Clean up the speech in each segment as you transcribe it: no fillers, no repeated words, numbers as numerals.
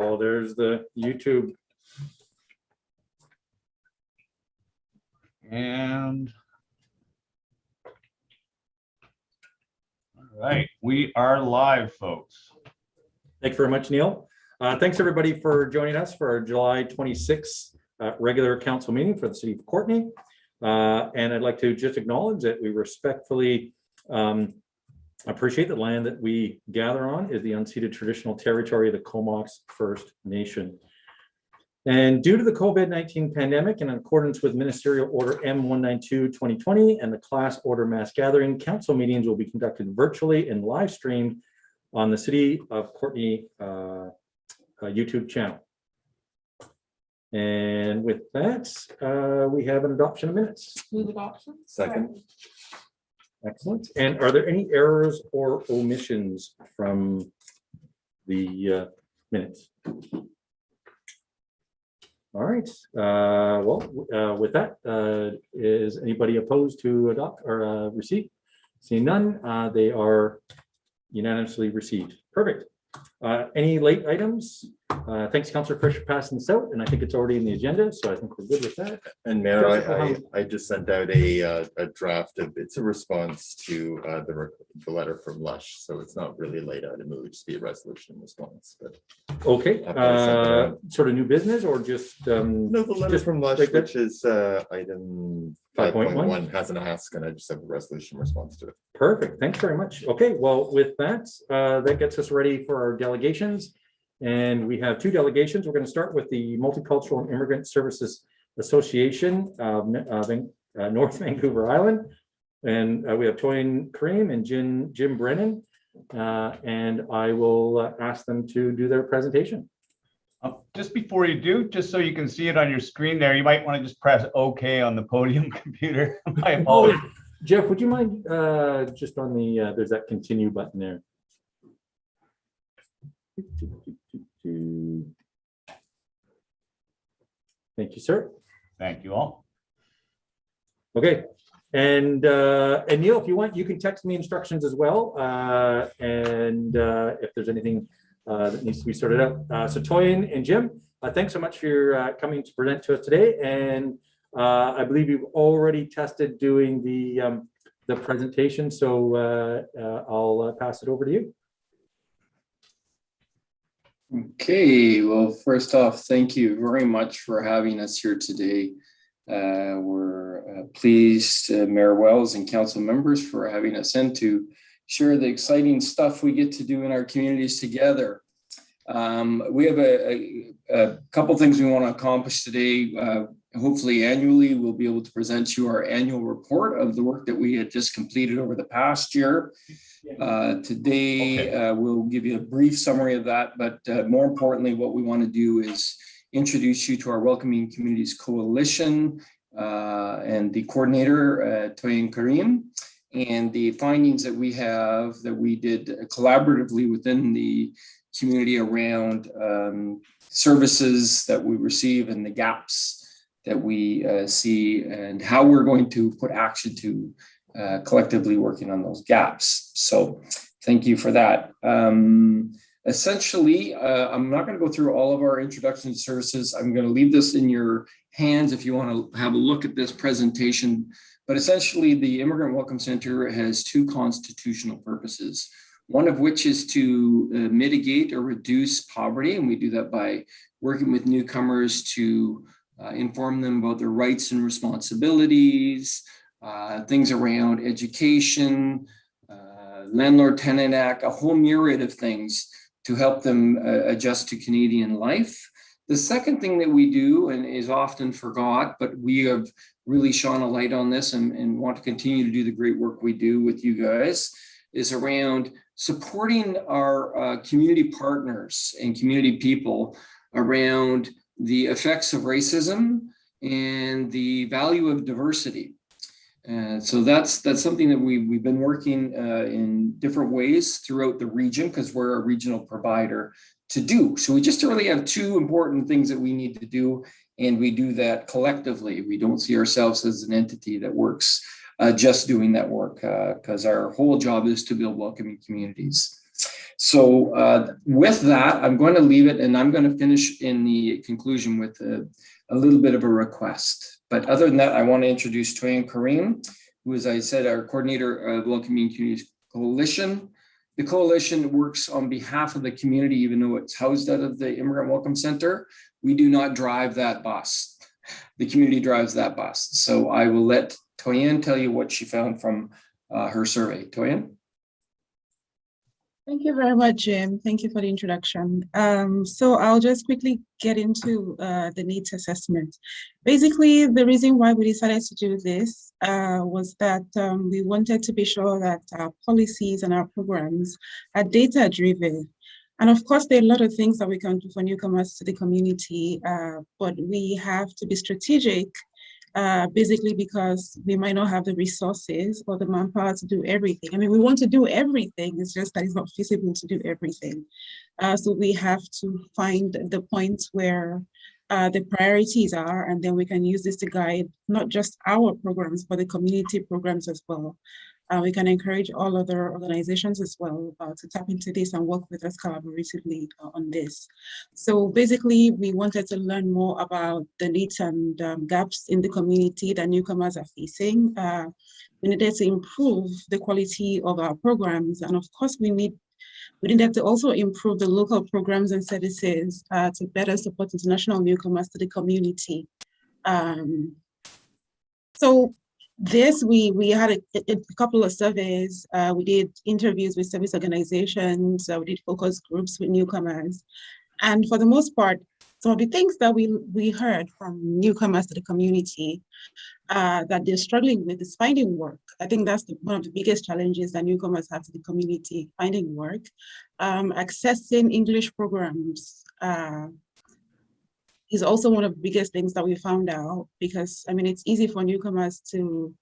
Oh, there's the YouTube. And all right, we are live, folks. Thanks very much, Neil. Thanks everybody for joining us for our July 26th regular council meeting for the city of Courtenay. And I'd like to just acknowledge that we respectfully appreciate the land that we gather on is the unceded traditional territory of the Comox First Nation. And due to the COVID-19 pandemic and in accordance with Ministerial Order M192/2020 and the class order mass gathering, council meetings will be conducted virtually and live streamed on the City of Courtenay YouTube channel. And with that, we have an adoption of minutes. Move adoption. Second. Excellent. And are there any errors or omissions from the minutes? All right. With that, is anybody opposed to adopt or receive? Seeing none, they are unanimously received. Perfect. Any late items? Thanks, Councillor Fish, for passing this out, and I think it's already in the agenda, so I think we're good with that. And Mayor, I just sent out a draft of, it's a response to the letter from Lush, so it's not really late item, it would just be a resolution response. But okay, sort of new business or just no, the letter from Lush, like which is item 5.1 has an ask, and I just have a resolution response to it. Perfect. Thanks very much. Okay, well, with that, that gets us ready for our delegations. And we have two delegations. We're going to start with the Multicultural and Immigrant Services Association of North Vancouver Island. And we have Toyin Kareem and Jim Brennan. And I will ask them to do their presentation. Just before you do, just so you can see it on your screen there, you might want to just press OK on the podium computer. My apologies. Jeff, would you mind just on the, there's that continue button there. Thank you, sir. Thank you all. Okay, and Neil, if you want, you can text me instructions as well, and if there's anything that needs to be sorted out. So Toyin and Jim, thanks so much for your coming to present to us today, and I believe you've already tested doing the presentation, so I'll pass it over to you. Okay, well, first off, thank you very much for having us here today. We're pleased, Mayor Wells and council members, for having us in to share the exciting stuff we get to do in our communities together. We have a couple things we want to accomplish today. Hopefully annually, we'll be able to present you our annual report of the work that we had just completed over the past year. Today, we'll give you a brief summary of that, but more importantly, what we want to do is introduce you to our Welcoming Communities Coalition and the coordinator, Toyin Kareem, and the findings that we have that we did collaboratively within the community around services that we receive and the gaps that we see and how we're going to put action to collectively working on those gaps. So thank you for that. Essentially, I'm not going to go through all of our introduction to services. I'm going to leave this in your hands if you want to have a look at this presentation. But essentially, the Immigrant Welcome Center has two constitutional purposes, one of which is to mitigate or reduce poverty. And we do that by working with newcomers to inform them about their rights and responsibilities, things around education, Landlord-Tenant Act, a whole myriad of things to help them adjust to Canadian life. The second thing that we do, and is often forgot, but we have really shone a light on this and want to continue to do the great work we do with you guys, is around supporting our community partners and community people around the effects of racism and the value of diversity. So that's something that we've been working in different ways throughout the region, because we're a regional provider to do. So we just really have two important things that we need to do, and we do that collectively. We don't see ourselves as an entity that works just doing that work, because our whole job is to build welcoming communities. So with that, I'm going to leave it, and I'm going to finish in the conclusion with a little bit of a request. But other than that, I want to introduce Toyin Kareem, who, as I said, our coordinator of Welcoming Communities Coalition. The coalition works on behalf of the community, even though it's housed out of the Immigrant Welcome Center. We do not drive that bus. The community drives that bus. So I will let Toyin tell you what she found from her survey. Toyin? Thank you very much, Jim. Thank you for the introduction. So I'll just quickly get into the needs assessment. Basically, the reason why we decided to do this was that we wanted to be sure that our policies and our programs are data-driven. And of course, there are a lot of things that we can do for newcomers to the community, but we have to be strategic, basically because we might not have the resources or the manpower to do everything. I mean, we want to do everything, it's just that it's not feasible to do everything. So we have to find the points where the priorities are, and then we can use this to guide not just our programs, but the community programs as well. We can encourage all other organizations as well to tap into this and work with us collaboratively on this. So basically, we wanted to learn more about the needs and gaps in the community that newcomers are facing. We needed to improve the quality of our programs. And of course, we needed to also improve the local programs and services to better support international newcomers to the community. So this, we had a couple of surveys. We did interviews with service organizations. We did focus groups with newcomers. And for the most part, some of the things that we heard from newcomers to the community that they're struggling with is finding work. I think that's one of the biggest challenges that newcomers have to the community, finding work. Accessing English programs is also one of the biggest things that we found out, because I mean, it's easy for newcomers to,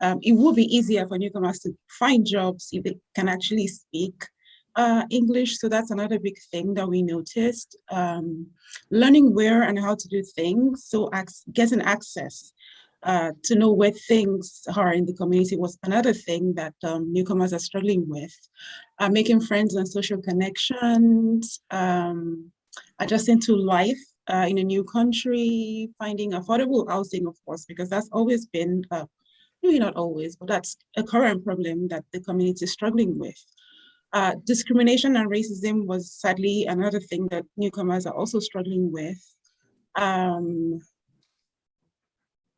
it would be easier for newcomers to find jobs if they can actually speak English. So that's another big thing that we noticed. Learning where and how to do things. So getting access to know where things are in the community was another thing that newcomers are struggling with. Making friends and social connections, adjusting to life in a new country, finding affordable housing, of course, because that's always been, maybe not always, but that's a current problem that the community is struggling with. Discrimination and racism was sadly another thing that newcomers are also struggling with.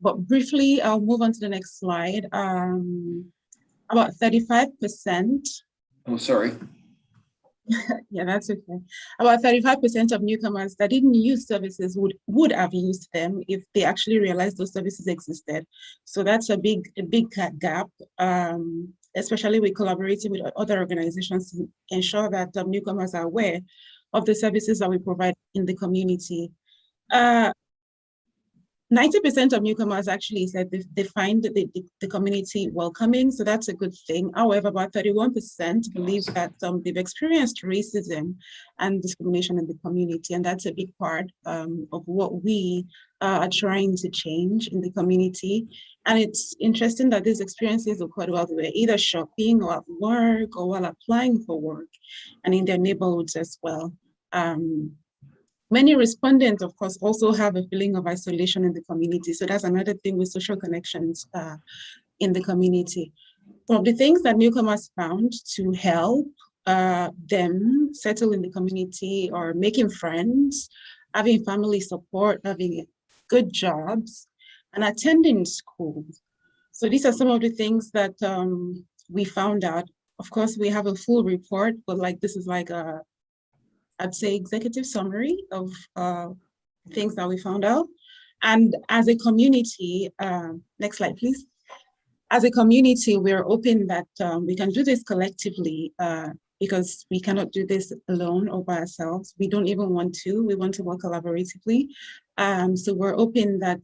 But briefly, I'll move on to the next slide. About 35%. Oh, sorry. Yeah, that's okay. About 35% of newcomers that didn't use services would have used them if they actually realized those services existed. So that's a big gap, especially with collaborating with other organizations to ensure that newcomers are aware of the services that we provide in the community. 90% of newcomers actually said they find the community welcoming, so that's a good thing. However, about 31% believe that they've experienced racism and discrimination in the community, and that's a big part of what we are trying to change in the community. And it's interesting that these experiences occurred while they were either shopping or at work or while applying for work and in their neighborhoods as well. Many respondents, of course, also have a feeling of isolation in the community. So that's another thing with social connections in the community. One of the things that newcomers found to help them settle in the community or making friends, having family support, having good jobs, and attending school. So these are some of the things that we found out. Of course, we have a full report, but this is like I'd say executive summary of things that we found out. And as a community, next slide, please. As a community, we're open that we can do this collectively because we cannot do this alone or by ourselves. We don't even want to. We want to work collaboratively. So we're open that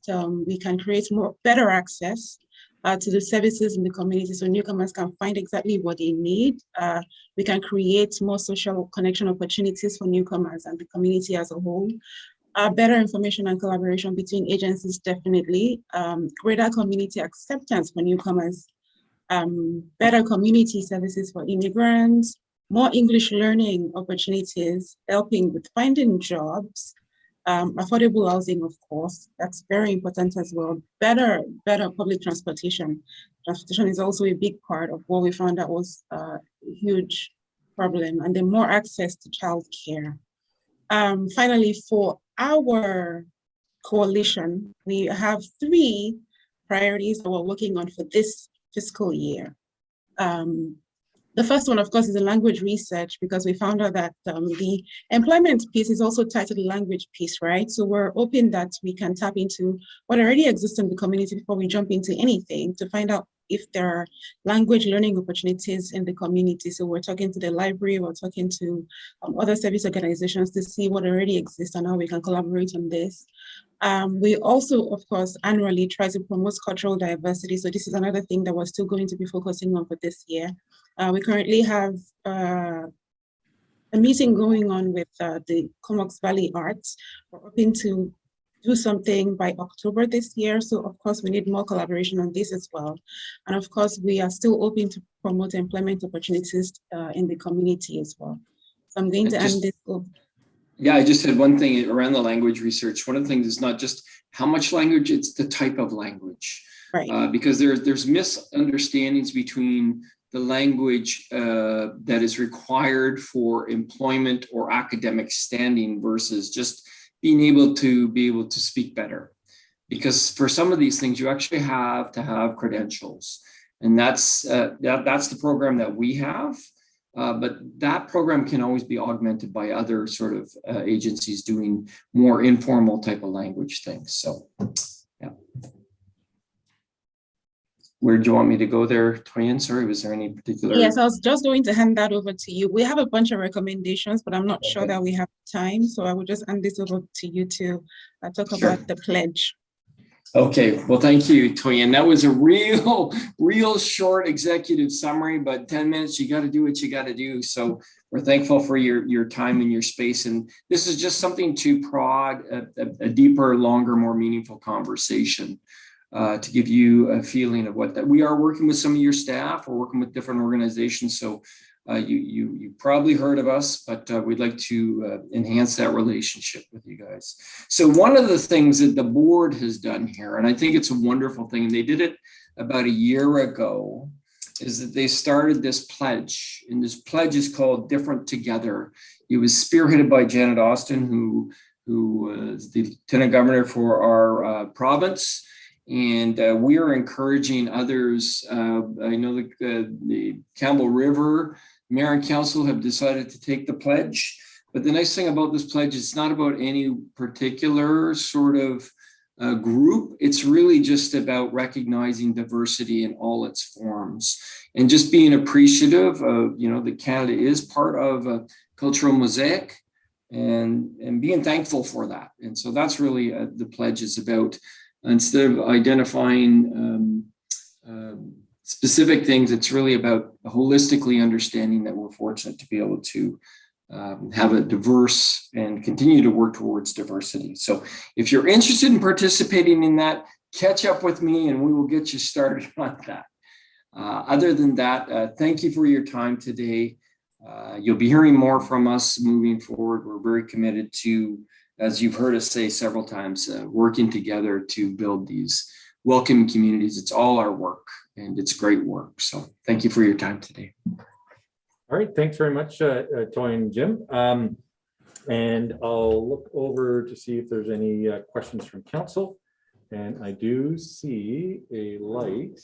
we can create better access to the services in the community so newcomers can find exactly what they need. We can create more social connection opportunities for newcomers and the community as a whole. Better information and collaboration between agencies, definitely. Greater community acceptance for newcomers. Better community services for immigrants. more English learning opportunities, helping with finding jobs, affordable housing, of course, that's very important as well. Better public transportation. Transportation is also a big part of what we found that was a huge problem, and then more access to childcare. Finally, for our coalition, we have 3 priorities that we're working on for this fiscal year. The first one, of course, is the language research, because we found out that the employment piece is also tied to the language piece, right? So we're hoping that we can tap into what already exists in the community before we jump into anything to find out if there are language learning opportunities in the community. So we're talking to the library, we're talking to other service organizations to see what already exists and how we can collaborate on this. We also, of course, annually try to promote cultural diversity. So this is another thing that we're still going to be focusing on for this year. We currently have a meeting going on with the Comox Valley Arts. We're hoping to do something by October this year. So of course, we need more collaboration on this as well. And of course, we are still hoping to promote employment opportunities in the community as well. So I'm going to end this up. Yeah, I just had one thing around the language research. One of the things is not just how much language, it's the type of language. Right. Because there's misunderstandings between the language that is required for employment or academic standing versus just being able to speak better. Because for some of these things, you actually have to have credentials. And that's the program that we have. But that program can always be augmented by other sort of agencies doing more informal type of language things. So, yeah. Where do you want me to go there, Toyin? Sorry, was there any particular? Yes, I was just going to hand that over to you. We have a bunch of recommendations, but I'm not sure that we have time. So I will just hand this over to you to talk about the pledge. Okay, well, thank you, Toyin. That was a real short executive summary, but 10 minutes, you got to do what you got to do. So we're thankful for your time and your space. And this is just something to prod a deeper, longer, more meaningful conversation to give you a feeling of what that we are working with some of your staff. We're working with different organizations. So you probably heard of us, but we'd like to enhance that relationship with you guys. So one of the things that the board has done here, and I think it's a wonderful thing, and they did it about a year ago, is that they started this pledge. And this pledge is called Different Together. It was spearheaded by Janet Austin, who is the Lieutenant Governor for our province. And we are encouraging others. I know the Campbell River Mayor and Council have decided to take the pledge. But the nice thing about this pledge, it's not about any particular sort of group. It's really just about recognizing diversity in all its forms and just being appreciative of, that Canada is part of a cultural mosaic and being thankful for that. And so that's really the pledge is about. Instead of identifying specific things, it's really about holistically understanding that we're fortunate to be able to have a diverse and continue to work towards diversity. So if you're interested in participating in that, catch up with me and we will get you started on that. Other than that, thank you for your time today. You'll be hearing more from us moving forward. We're very committed to, as you've heard us say several times, working together to build these welcoming communities. It's all our work and it's great work. So thank you for your time today. All right, thanks very much, Toyin and Jim. And I'll look over to see if there's any questions from council. And I do see a light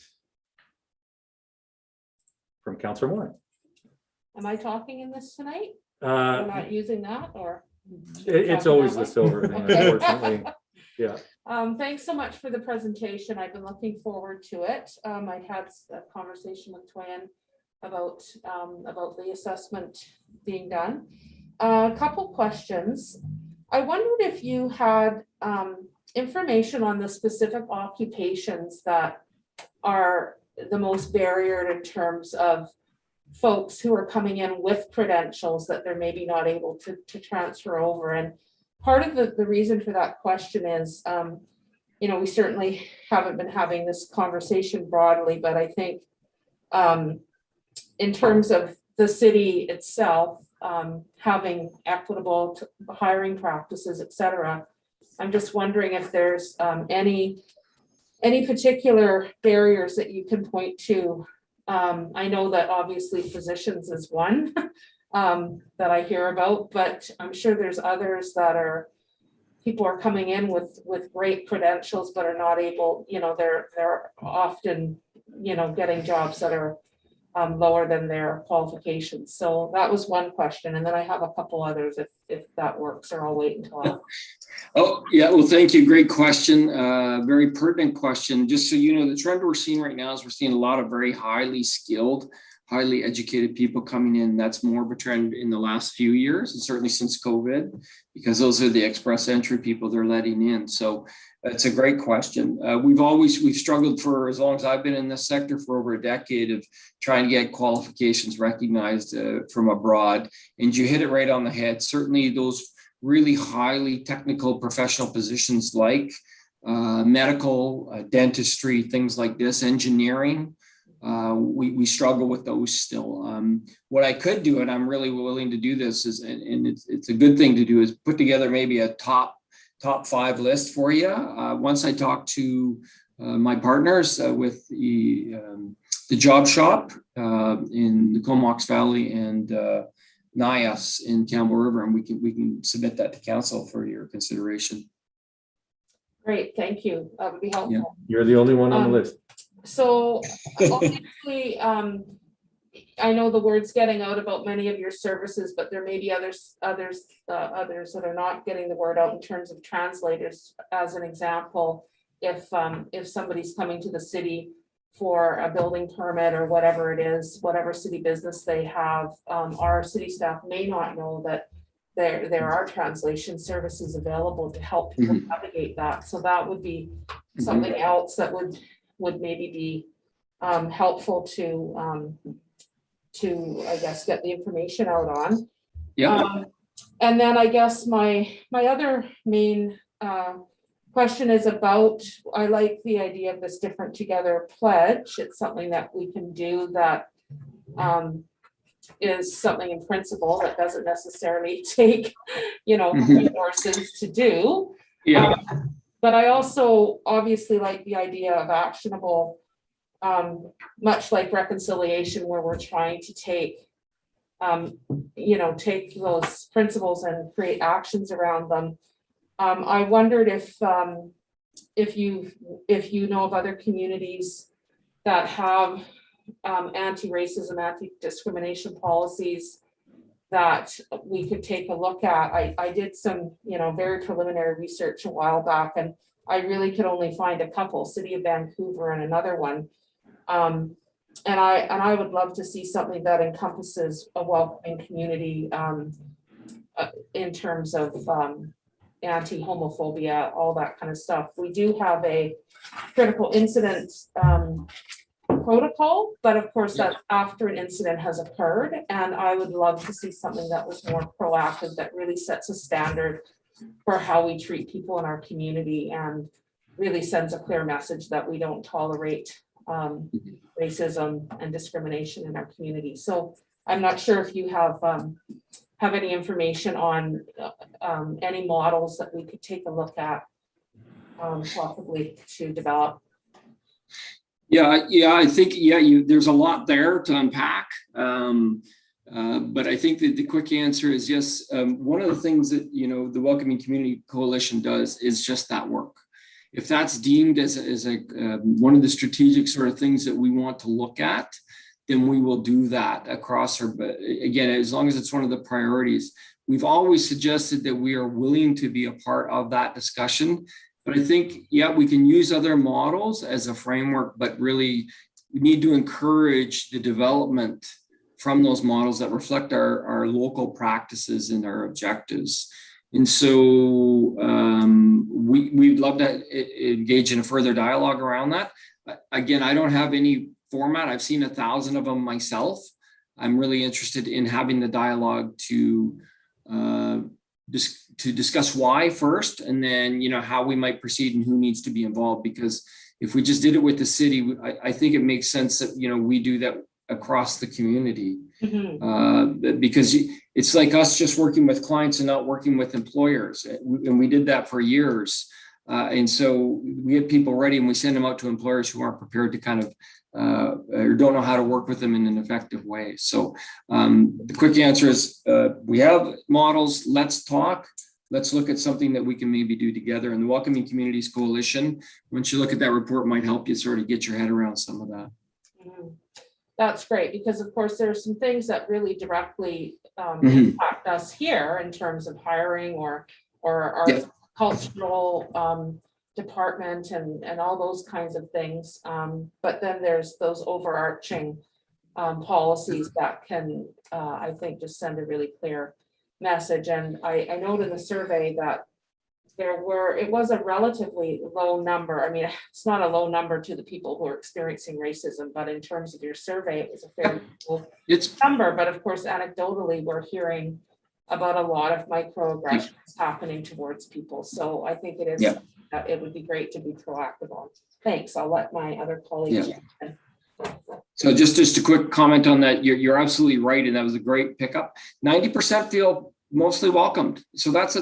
from Councillor Moore. Am I talking in this tonight? We're not using that, or? It's always the silver thing, unfortunately. Yeah. Thanks so much for the presentation. I've been looking forward to it. I had a conversation with Toyin about the assessment being done. A couple questions. I wondered if you had information on the specific occupations that are the most barriered in terms of folks who are coming in with credentials that they're maybe not able to transfer over. And part of the reason for that question is, we certainly haven't been having this conversation broadly, but I think in terms of the city itself having equitable hiring practices, et cetera. I'm just wondering if there's any particular barriers that you can point to. I know that obviously physicians is one that I hear about, but I'm sure there's others that are, people are coming in with great credentials, but are not able, they're often, getting jobs that are lower than their qualifications. So that was one question. And then I have a couple others if that works, or I'll wait until after. Oh, yeah, well, thank you. Great question. Very pertinent question. Just so you know, the trend we're seeing right now is we're seeing a lot of very highly skilled, highly educated people coming in. That's more of a trend in the last few years, and certainly since COVID, because those are the express entry people they're letting in. So it's a great question. We've struggled for as long as I've been in this sector, for over a decade, of trying to get qualifications recognized from abroad. And you hit it right on the head. Certainly those really highly technical professional positions like medical, dentistry, things like this, engineering, we struggle with those still. What I could do, and I'm really willing to do this, is, and it's a good thing to do, is put together maybe a top 5 list for you. Once I talk to my partners with the job shop in the Comox Valley and NIAS in Campbell River, and we can submit that to council for your consideration. Great, thank you. That would be helpful. Yeah. You're the only one on the list. So obviously, I know the word's getting out about many of your services, but there may be others that are not getting the word out in terms of translators. As an example, if somebody's coming to the city for a building permit or whatever it is, whatever city business they have, our city staff may not know that there are translation services available to help people navigate that. So that would be something else that would maybe be helpful to I guess get the information out on. Yeah. And then I guess my other main question is about, I like the idea of this Different Together pledge. It's something that we can do that is something in principle that doesn't necessarily take, resources to do. Yeah. But I also obviously like the idea of actionable, much like reconciliation, where we're trying to take those principles and create actions around them. I wondered if you know of other communities that have anti-racism, anti-discrimination policies that we could take a look at. I did some, very preliminary research a while back, and I really could only find a couple, City of Vancouver and another one. And I would love to see something that encompasses a welcoming community in terms of anti-homophobia, all that kind of stuff. We do have a critical incident protocol, but of course that's after an incident has occurred, and I would love to see something that was more proactive, that really sets a standard for how we treat people in our community and really sends a clear message that we don't tolerate racism and discrimination in our community. So I'm not sure if you have any information on any models that we could take a look at possibly to develop. Yeah, I think, there's a lot there to unpack. But I think that the quick answer is yes. One of the things that, the Welcoming Community Coalition does is just that work. If that's deemed as one of the strategic sort of things that we want to look at, then we will do that across our, but again, as long as it's one of the priorities. We've always suggested that we are willing to be a part of that discussion. But I think, we can use other models as a framework, but really we need to encourage the development from those models that reflect our local practices and our objectives. And so we'd love to engage in a further dialogue around that. Again, I don't have any format. I've seen 1,000 of them myself. I'm really interested in having the dialogue to discuss why first, and then how we might proceed and who needs to be involved. Because if we just did it with the city, I think it makes sense that we do that across the community. Mhm. Because it's like us just working with clients and not working with employers. And we did that for years. And so we get people ready and we send them out to employers who aren't prepared to kind of, or don't know how to work with them in an effective way. So the quick answer is we have models, let's talk. Let's look at something that we can maybe do together. And the Welcoming Communities Coalition, once you look at that report, might help you sort of get your head around some of that. Mhm. That's great, because of course, there are some things that really directly Mhm. impact us here in terms of hiring or our Yeah. cultural department and all those kinds of things. But then there's those overarching policies that can, I think, just send a really clear message. And I noted in the survey that it was a relatively low number. I mean, it's not a low number to the people who are experiencing racism, but in terms of your survey, it was a fairly low number. But of course, anecdotally, we're hearing about a lot of microaggressions happening towards people. So I think it would be great to be proactive on. Thanks. I'll let my other colleagues. Yeah. So just a quick comment on that. You're absolutely right. And that was a great pickup. 90% feel mostly welcomed. So that's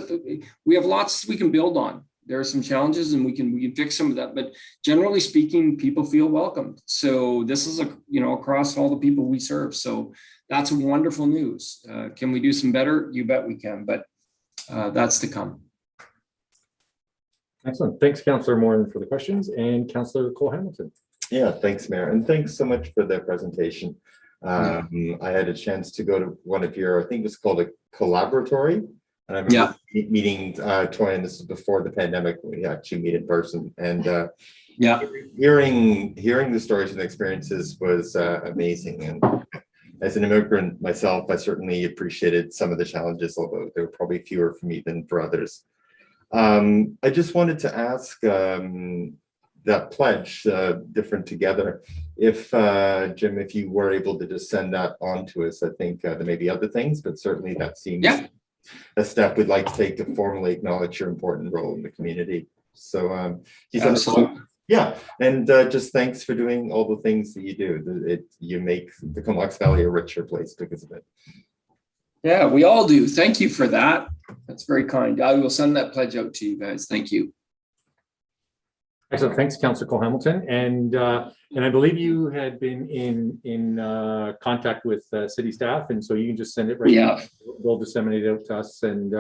we have lots we can build on. There are some challenges and we can fix some of that, but generally speaking, people feel welcomed. So this is across all the people we serve. So that's wonderful news. Can we do some better? You bet we can, but that's to come. Excellent. Thanks, Councillor Moore, for the questions, and Councillor Cole-Hamilton. Yeah, thanks, Mayor, and thanks so much for the presentation. I had a chance to go to one of your, I think it's called a collaboratory, and I remember meeting Troy, and this is before the pandemic, we actually meet in person, and hearing the stories and experiences was amazing. And as an immigrant myself, I certainly appreciated some of the challenges, although there were probably fewer for me than for others. I just wanted to ask that pledge, Different Together, if Jim, if you were able to just send that on to us. I think there may be other things, but certainly that seems a step we'd like to take to formally acknowledge your important role in the community. So yeah, and just thanks for doing all the things that you do. You make the Comox Valley a richer place because of it. Yeah, we all do. Thank you for that. That's very kind. I will send that pledge out to you guys. Thank you. Excellent. Thanks, Councillor Cole-Hamilton. And I believe you had been in contact with city staff, and so you can just send it right. Yeah. We'll disseminate it out to us, and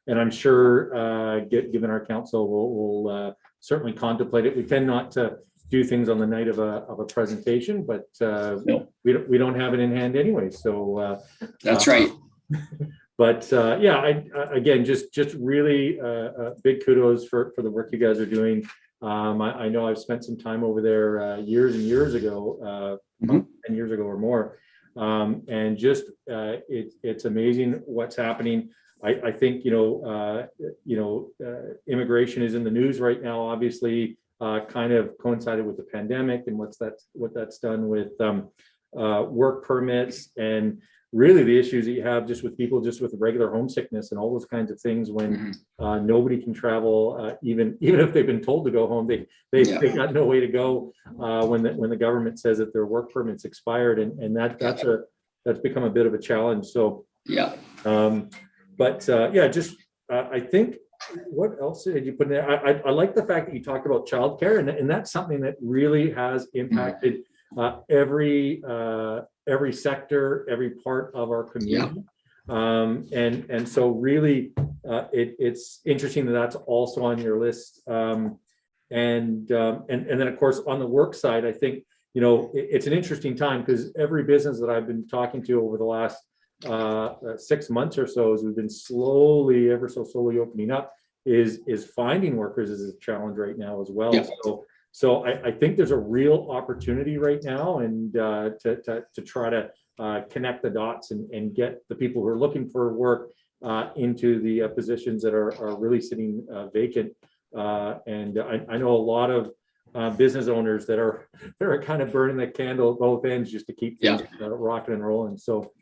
I'm sure, given our council, we'll certainly contemplate it. We tend not to do things on the night of a presentation, but we don't have it in hand anyway. So that's right. But yeah, again, just really big kudos for the work you guys are doing. I know I've spent some time over there years and years ago, 10 years ago or more, and just it's amazing what's happening. I think immigration is in the news right now, obviously, kind of coincided with the pandemic and what that's done with work permits, and really the issues that you have just with people just with regular homesickness and all those kinds of things when nobody can travel, even if they've been told to go home, they got no way to go when the government says that their work permit's expired, and that's become a bit of a challenge. So I think, what else did you put in there? I like the fact that you talked about childcare, and that's something that really has impacted every sector, every part of our community. And so really it's interesting that that's also on your list. And then of course on the work side, I think, it's an interesting time because every business that I've been talking to over the last 6 months or so, as we've been ever so slowly opening up, is finding workers is a challenge right now as well. So I think there's a real opportunity right now, and to try to connect the dots and get the people who are looking for work into the positions that are really sitting vacant. And I know a lot of business owners that are kind of burning the candle at both ends just to keep things rocking and rolling. So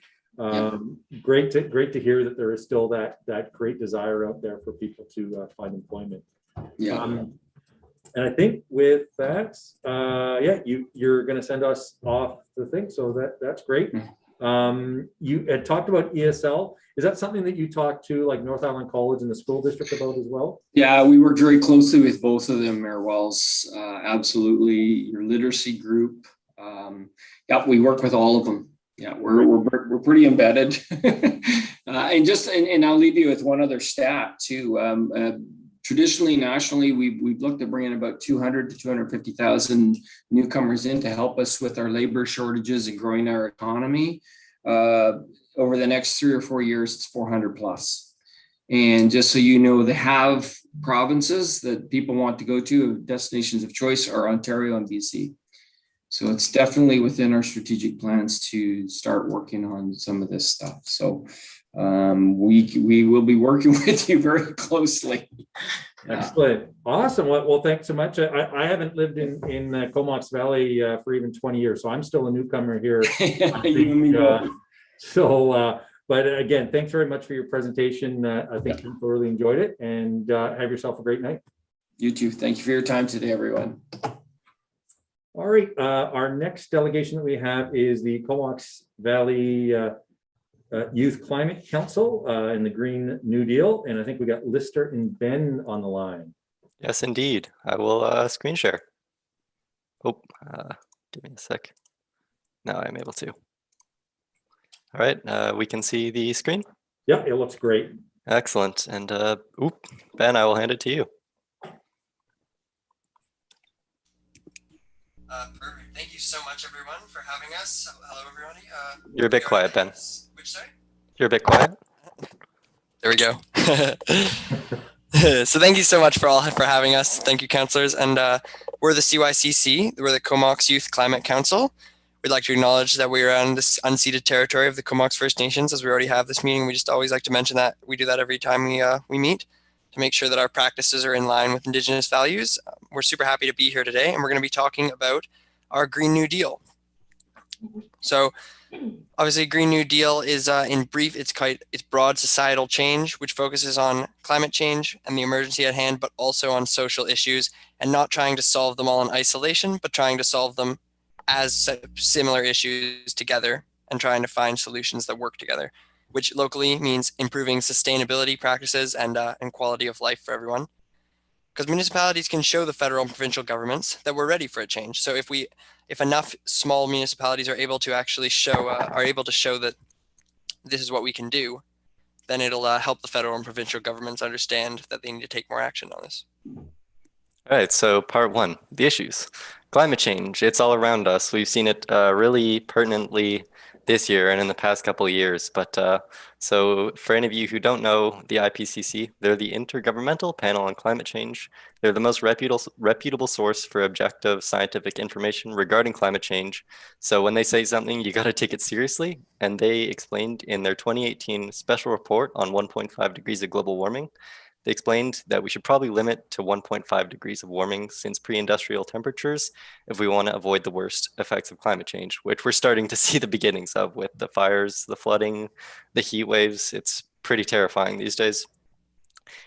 great to hear that there is still that great desire out there for people to find employment. And I think with that, yeah, you're going to send us off the thing. So that's great. You had talked about ESL. Is that something that you talked to like North Island College and the school district about as well? Yeah, we worked very closely with both of them, Mayor Wells. Absolutely. Your literacy group. Yeah, we work with all of them. Yeah, we're pretty embedded. And I'll leave you with one other stat too. Traditionally, nationally, we've looked at bringing about 200 to 250,000 newcomers in to help us with our labor shortages and growing our economy. Over the next 3 or 4 years, it's 400 plus. And just so you know, the have provinces that people want to go to, destinations of choice, are Ontario and BC. So it's definitely within our strategic plans to start working on some of this stuff. So we will be working with you very closely. Excellent. Awesome. Well, thanks so much. I haven't lived in Comox Valley for even 20 years, so I'm still a newcomer here. But again, thanks very much for your presentation. I think you thoroughly enjoyed it, and have yourself a great night. You too. Thank you for your time today, everyone. All right. Our next delegation that we have is the Comox Valley Youth Climate Council in the Green New Deal. And I think we got Lister and Ben on the line. Yes, indeed. I will screen share. Oh, give me a sec. Now I'm able to. All right, we can see the screen. Yeah, it looks great. Excellent. And Ben, I will hand it to you. Perfect. Thank you so much, everyone, for having us. Hello, everybody. You're a bit quiet, Ben. Which side? You're a bit quiet. There we go. So thank you so much for having us. Thank you, councillors. And we're the CYCC. We're the Comox Youth Climate Council. We'd like to acknowledge that we are on this unceded territory of the Comox First Nations. As we already have this meeting, we just always like to mention that we do that every time we meet, to make sure that our practices are in line with Indigenous values. We're super happy to be here today, and we're going to be talking about our Green New Deal. So obviously, Green New Deal is, in brief, it's broad societal change, which focuses on climate change and the emergency at hand, but also on social issues, and not trying to solve them all in isolation, but trying to solve them as similar issues together and trying to find solutions that work together, which locally means improving sustainability practices and quality of life for everyone. Because municipalities can show the federal and provincial governments that we're ready for a change. So if enough small municipalities are able to actually show that this is what we can do, then it'll help the federal and provincial governments understand that they need to take more action on this. All right, so part one, the issues. Climate change, it's all around us. We've seen it really pertinently this year and in the past couple of years. But so for any of you who don't know the IPCC, they're the Intergovernmental Panel on Climate Change. They're the most reputable source for objective scientific information regarding climate change. So when they say something, you got to take it seriously. And they explained in their 2018 special report on 1.5 degrees of global warming, they explained that we should probably limit to 1.5 degrees of warming since pre-industrial temperatures if we want to avoid the worst effects of climate change, which we're starting to see the beginnings of with the fires, the flooding, the heat waves. It's pretty terrifying these days.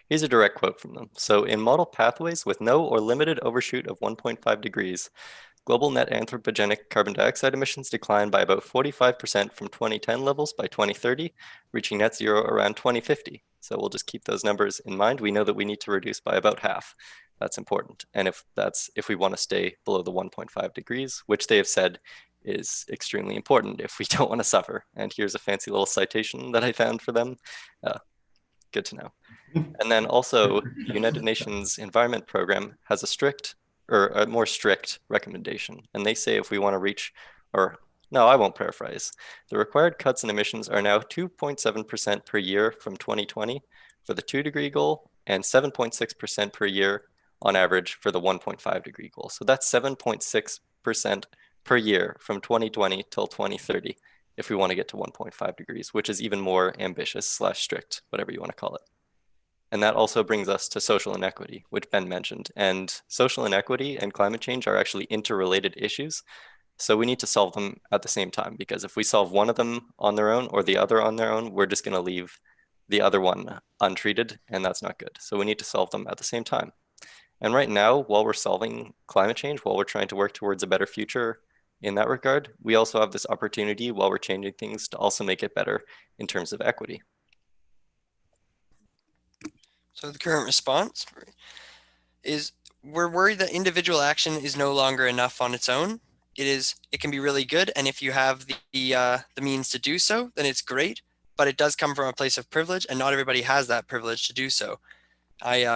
Here's a direct quote from them. So in model pathways with no or limited overshoot of 1.5 degrees, global net anthropogenic carbon dioxide emissions decline by about 45% from 2010 levels by 2030, reaching net zero around 2050. So we'll just keep those numbers in mind. We know that we need to reduce by about half. That's important. And if we want to stay below the 1.5 degrees, which they have said is extremely important if we don't want to suffer. And here's a fancy little citation that I found for them. Good to know. And then also the United Nations Environment Program has a more strict recommendation. And they say if we want to reach, no, I won't paraphrase. The required cuts in emissions are now 2.7% per year from 2020 for the 2-degree goal and 7.6% per year on average for the 1.5 degree goal. So that's 7.6% per year from 2020 till 2030 if we want to get to 1.5 degrees, which is even more ambitious / strict, whatever you want to call it. And that also brings us to social inequity, which Ben mentioned. And social inequity and climate change are actually interrelated issues. So we need to solve them at the same time, because if we solve one of them on their own or the other on their own, we're just going to leave the other one untreated, and that's not good. So we need to solve them at the same time. And right now, while we're solving climate change, while we're trying to work towards a better future in that regard, we also have this opportunity while we're changing things to also make it better in terms of equity. So the current response is we're worried that individual action is no longer enough on its own. It can be really good, and if you have the means to do so, then it's great. But it does come from a place of privilege, and not everybody has that privilege to do so.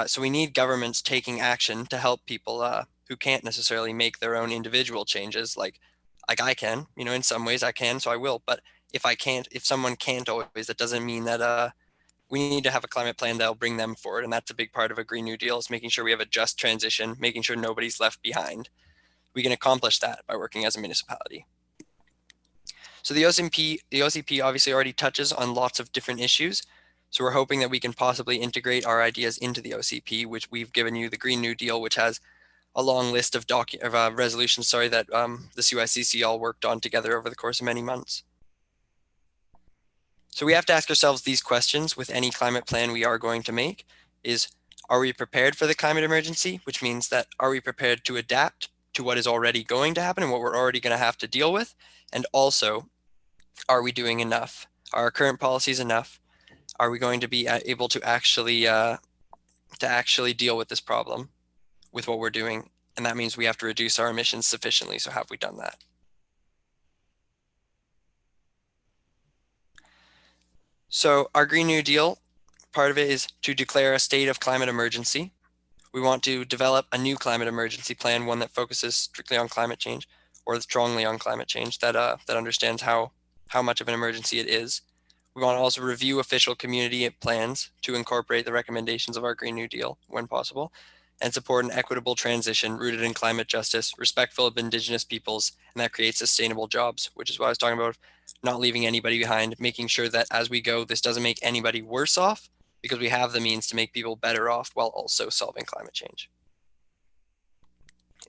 So we need governments taking action to help people who can't necessarily make their own individual changes. Like I can, in some ways I can, so I will. But if I can't, if someone can't always, that doesn't mean that we need to have a climate plan that'll bring them forward. And that's a big part of a Green New Deal, is making sure we have a just transition, making sure nobody's left behind. We can accomplish that by working as a municipality. So the OCP obviously already touches on lots of different issues. So we're hoping that we can possibly integrate our ideas into the OCP, which we've given you the Green New Deal, which has a long list of resolutions, that the CYCC all worked on together over the course of many months. So we have to ask ourselves these questions with any climate plan we are going to make: are we prepared for the climate emergency? Which means that, are we prepared to adapt to what is already going to happen and what we're already going to have to deal with? And also, are we doing enough? Are our current policies enough? Are we going to be able to actually deal with this problem with what we're doing? And that means we have to reduce our emissions sufficiently. So have we done that? So our Green New Deal, part of it is to declare a state of climate emergency. We want to develop a new climate emergency plan, one that focuses strictly on climate change, or strongly on climate change, that understands how much of an emergency it is. We want to also review official community plans to incorporate the recommendations of our Green New Deal when possible, and support an equitable transition rooted in climate justice, respectful of Indigenous peoples, and that creates sustainable jobs, which is what I was talking about, not leaving anybody behind, making sure that as we go, this doesn't make anybody worse off, because we have the means to make people better off while also solving climate change.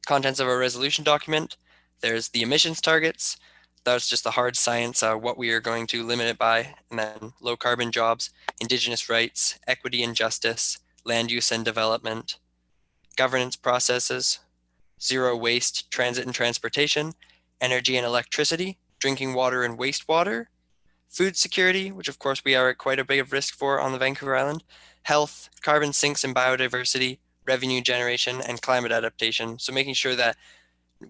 Contents of our resolution document: there's the emissions targets. That's just the hard science, what we are going to limit it by, and then low carbon jobs, Indigenous rights, equity and justice, land use and development, governance processes, zero waste, transit and transportation, energy and electricity, drinking water and wastewater, food security, which of course we are at quite a big of risk for on the Vancouver Island, health, carbon sinks and biodiversity, revenue generation, and climate adaptation. So making sure that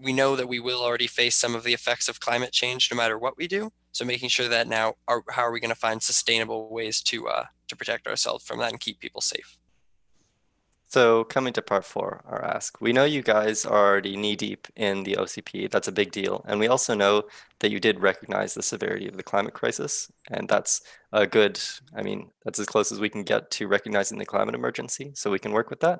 we know that we will already face some of the effects of climate change no matter what we do. So making sure that now, how are we going to find sustainable ways to protect ourselves from that and keep people safe? So coming to part 4, our ask. We know you guys are already knee deep in the OCP. That's a big deal. And we also know that you did recognize the severity of the climate crisis. And that's a good, that's as close as we can get to recognizing the climate emergency. So we can work with that.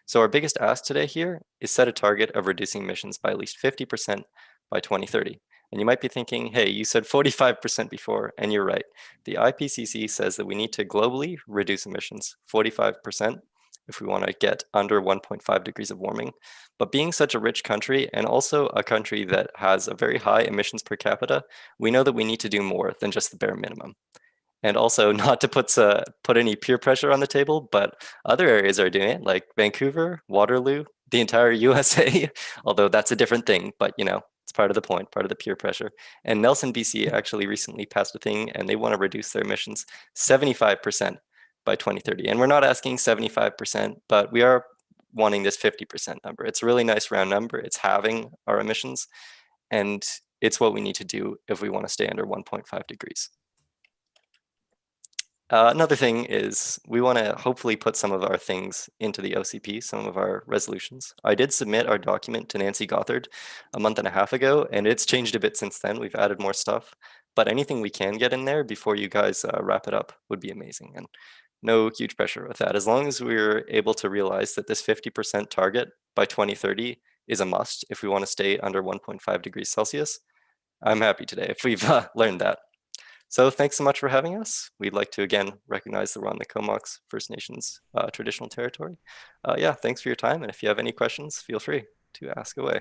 So our biggest ask today here is set a target of reducing emissions by at least 50% by 2030. And you might be thinking, hey, you said 45% before, and you're right. The IPCC says that we need to globally reduce emissions 45% if we want to get under 1.5 degrees of warming. But being such a rich country, and also a country that has a very high emissions per capita, we know that we need to do more than just the bare minimum. And also, not to put any peer pressure on the table, but other areas are doing it, like Vancouver, Waterloo, the entire USA, although that's a different thing, but it's part of the point, part of the peer pressure. And Nelson, BC actually recently passed a thing, and they want to reduce their emissions 75% by 2030. And we're not asking 75%, but we are wanting this 50% number. It's a really nice round number. It's halving our emissions, and it's what we need to do if we want to stay under 1.5 degrees. Another thing is we want to hopefully put some of our things into the OCP, some of our resolutions. I did submit our document to Nancy Gothard a month and a half ago, and it's changed a bit since then. We've added more stuff, but anything we can get in there before you guys wrap it up would be amazing. And no huge pressure with that. As long as we're able to realize that this 50% target by 2030 is a must if we want to stay under 1.5 degrees Celsius, I'm happy today if we've learned that. So thanks so much for having us. We'd like to again recognize that we're on the Comox First Nations traditional territory. Yeah, thanks for your time. And if you have any questions, feel free to ask away.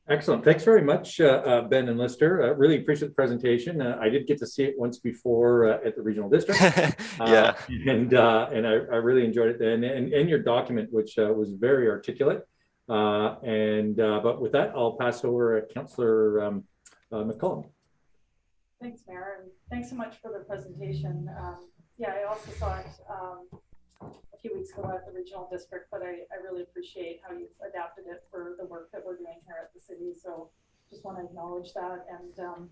Excellent. Thanks very much, Ben and Lister. Really appreciate the presentation. I did get to see it once before at the regional district. Yeah. And I really enjoyed it then, and your document, which was very articulate. But with that, I'll pass over to Councillor McCollum. Thanks, Mayor, and thanks so much for the presentation. Yeah, I also saw it a few weeks ago at the regional district, but I really appreciate how you've adapted it for the work that we're doing here at the city. So just want to acknowledge that, and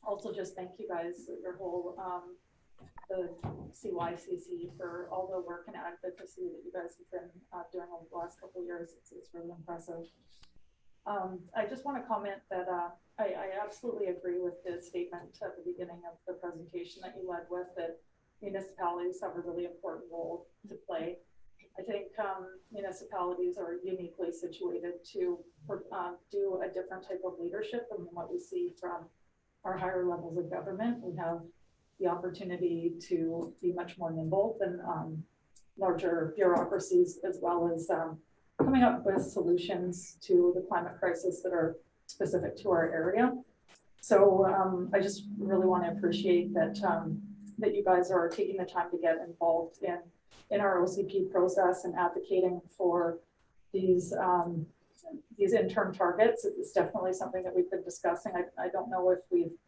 also just thank you guys, your whole the CYCC, for all the work and advocacy that you guys have been doing over the last couple of years. It's really impressive. I just want to comment that I absolutely agree with the statement at the beginning of the presentation that you led with, that municipalities have a really important role to play. I think municipalities are uniquely situated to do a different type of leadership than what we see from our higher levels of government. We have the opportunity to be much more nimble than larger bureaucracies, as well as coming up with solutions to the climate crisis that are specific to our area. So I just really want to appreciate that that you guys are taking the time to get involved in our OCP process and advocating for these interim targets. It's definitely something that we've been discussing. I don't know if we've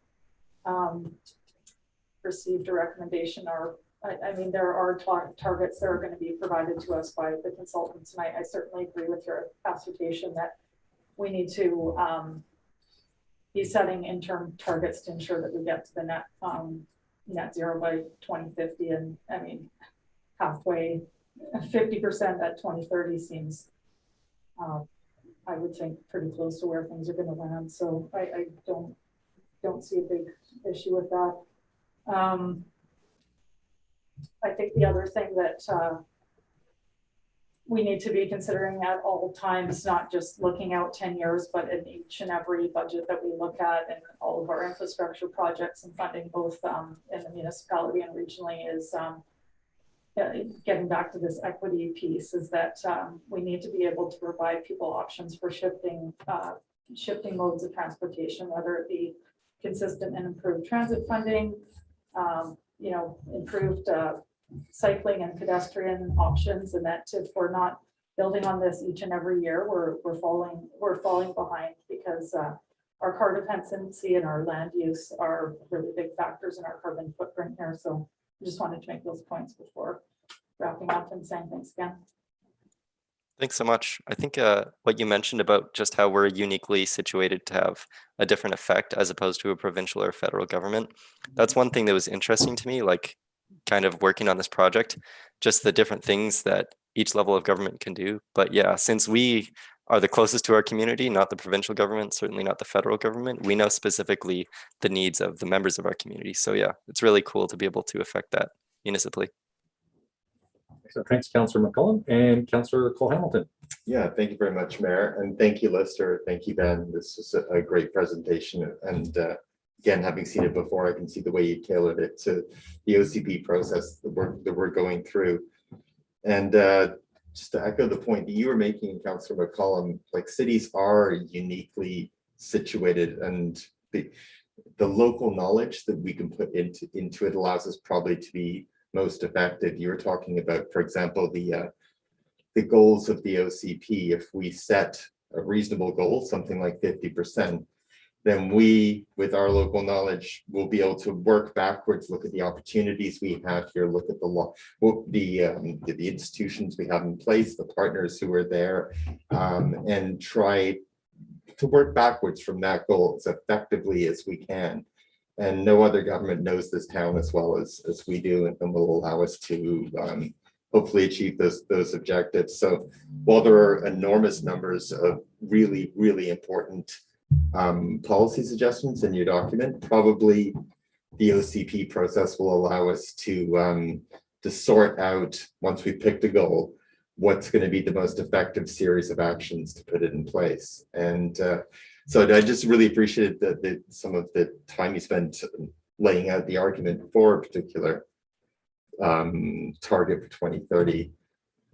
received a recommendation, or I mean, there are targets that are going to be provided to us by the consultants, and I certainly agree with your assertion that we need to be setting interim targets to ensure that we get to the net zero by 2050. And I mean, halfway, 50% at 2030 seems, I would think, pretty close to where things are going to land. So I don't see a big issue with that. I think the other thing that we need to be considering at all times, not just looking out 10 years, but in each and every budget that we look at and all of our infrastructure projects and funding, both in the municipality and regionally, is getting back to this equity piece, is that we need to be able to provide people options for shifting modes of transportation, whether it be consistent and improved transit funding, improved cycling and pedestrian options, and that if we're not building on this each and every year, we're falling behind, because our car dependency and our land use are really big factors in our carbon footprint here. So I just wanted to make those points before wrapping up and saying thanks again. Thanks so much. I think what you mentioned about just how we're uniquely situated to have a different effect as opposed to a provincial or federal government, that's one thing that was interesting to me, like kind of working on this project, just the different things that each level of government can do. But yeah, since we are the closest to our community, not the provincial government, certainly not the federal government, we know specifically the needs of the members of our community. So yeah, it's really cool to be able to affect that municipally. So thanks, Councillor McCollum. And Councillor Cole-Hamilton. Yeah, thank you very much, Mayor. And thank you, Lister. Thank you, Ben. This is a great presentation. And again, having seen it before, I can see the way you tailored it to the OCP process that we're going through. And just to echo the point that you were making, Councillor McCollum, like, cities are uniquely situated, and the local knowledge that we can put into it allows us probably to be most effective. You were talking about, for example, the goals of the OCP. If we set a reasonable goal, something like 50%, then we, with our local knowledge, will be able to work backwards, look at the opportunities we have here, look at the law, the institutions we have in place, the partners who are there, and try to work backwards from that goal as effectively as we can. And no other government knows this town as well as we do, and will allow us to hopefully achieve those objectives. So while there are enormous numbers of really, really important policy suggestions in your document, probably the OCP process will allow us to sort out, once we picked a goal, what's going to be the most effective series of actions to put it in place. And so I just really appreciated some of the time you spent laying out the argument for a particular target for 2030.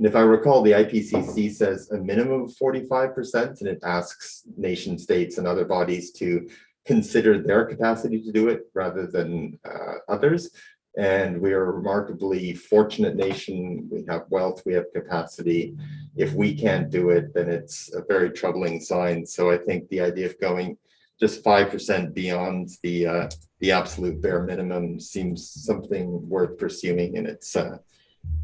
And if I recall, the IPCC says a minimum of 45%, and it asks nation states and other bodies to consider their capacity to do it rather than others. And we are a remarkably fortunate nation. We have wealth, we have capacity. If we can't do it, then it's a very troubling sign. So I think the idea of going just 5% beyond the absolute bare minimum seems something worth pursuing. And it's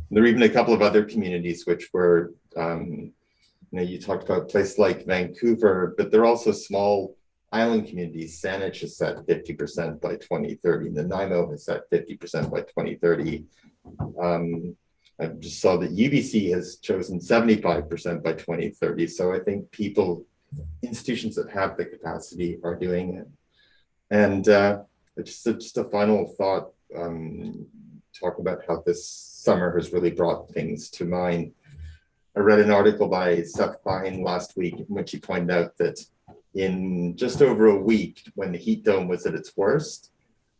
there are even a couple of other communities which were, you talked about places like Vancouver, but they're also small island communities. Saanich is set 50% by 2030. Nanaimo is set 50% by 2030. I just saw that UBC has chosen 75% by 2030. So I think institutions that have the capacity are doing it. And just a final thought, talk about how this summer has really brought things to mind. I read an article by Seth Klein last week in which he pointed out that in just over a week, when the heat dome was at its worst,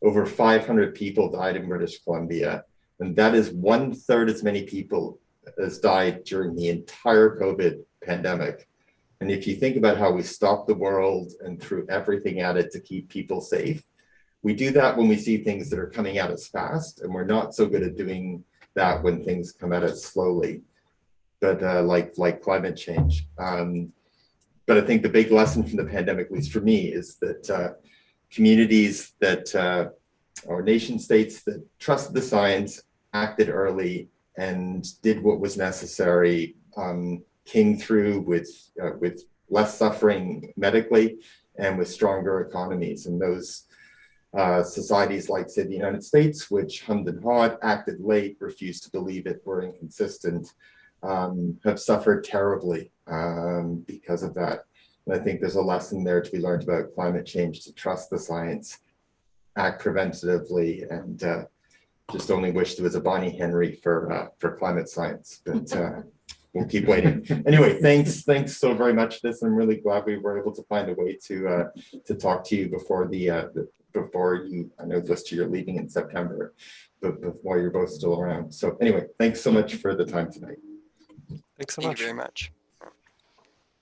over 500 people died in British Columbia. And that is 1/3 as many people as died during the entire COVID pandemic. And if you think about how we stopped the world and threw everything at it to keep people safe, we do that when we see things that are coming at us fast, and we're not so good at doing that when things come at us slowly, but like climate change. But I think the big lesson from the pandemic, at least for me, is that communities that or nation states that trusted the science, acted early, and did what was necessary, came through with less suffering medically and with stronger economies. And those societies like, say, the United States, which hummed and hawed, acted late, refused to believe it, were inconsistent, have suffered terribly because of that. And I think there's a lesson there to be learned about climate change, to trust the science, act preventatively, and just only wish there was a Bonnie Henry for climate science, but we'll keep waiting. Anyway, thanks so very much for this. I'm really glad we were able to find a way to talk to you before before you, I know, Lister, you're leaving in September, but while you're both still around. So anyway, thanks so much for the time tonight. Thanks so Thank much. you very much.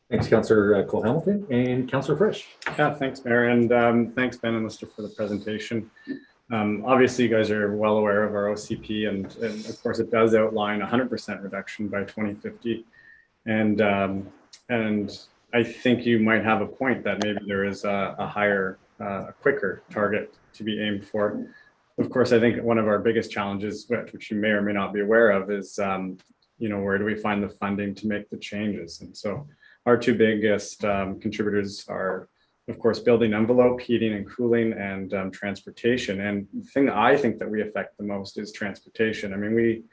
Thanks, Councillor Cole-Hamilton, and Councillor Frisch. Yeah, thanks, Mayor, and thanks, Ben and Lister, for the presentation. Obviously, you guys are well aware of our OCP, and of course, it does outline 100% reduction by 2050. And I think you might have a point that maybe there is a higher, quicker target to be aimed for. Of course, I think one of our biggest challenges, which you may or may not be aware of, is where do we find the funding to make the changes? And so our two biggest contributors are, of course, building envelope, heating and cooling, and transportation. And the thing that I think that we affect the most is transportation. I mean,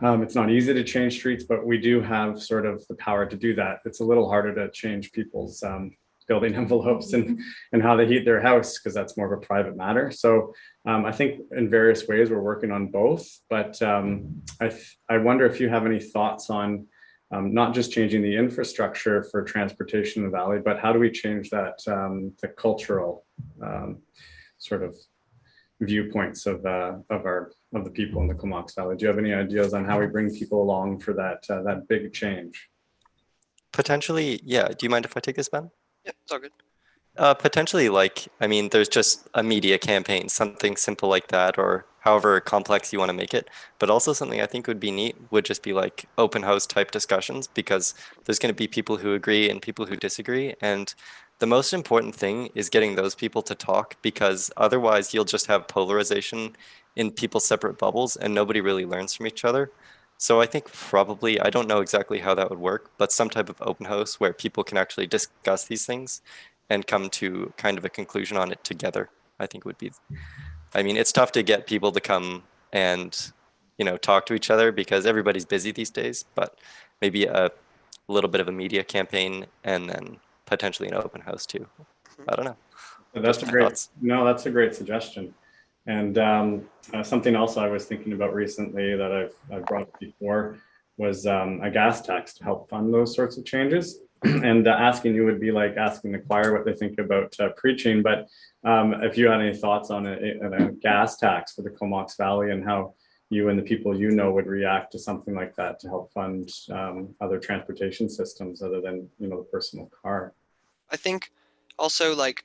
it's not easy to change streets, but we do have sort of the power to do that. It's a little harder to change people's building envelopes and how they heat their house, because that's more of a private matter. So I think in various ways we're working on both, but I wonder if you have any thoughts on not just changing the infrastructure for transportation in the valley, but how do we change that, the cultural sort of viewpoints of the people in the Comox Valley? Do you have any ideas on how we bring people along for that big change? Potentially, yeah. Do you mind if I take this, Ben? Yeah, it's all good. Potentially, there's just a media campaign, something simple like that, or however complex you want to make it. But also something I think would be neat would just be like open house type discussions, because there's going to be people who agree and people who disagree. And the most important thing is getting those people to talk, because otherwise you'll just have polarization in people's separate bubbles and nobody really learns from each other. So I think probably, I don't know exactly how that would work, but some type of open house where people can actually discuss these things and come to kind of a conclusion on it together, I think would be, I mean, it's tough to get people to come and, talk to each other because everybody's busy these days, but maybe a little bit of a media campaign and then potentially an open house too. I don't know. That's a great suggestion. And something else I was thinking about recently that I've brought up before was a gas tax to help fund those sorts of changes. And asking you would be like asking the choir what they think about preaching. But if you had any thoughts on a gas tax for the Comox Valley and how you and the people you know would react to something like that to help fund other transportation systems other than, you know, the personal car. I think also like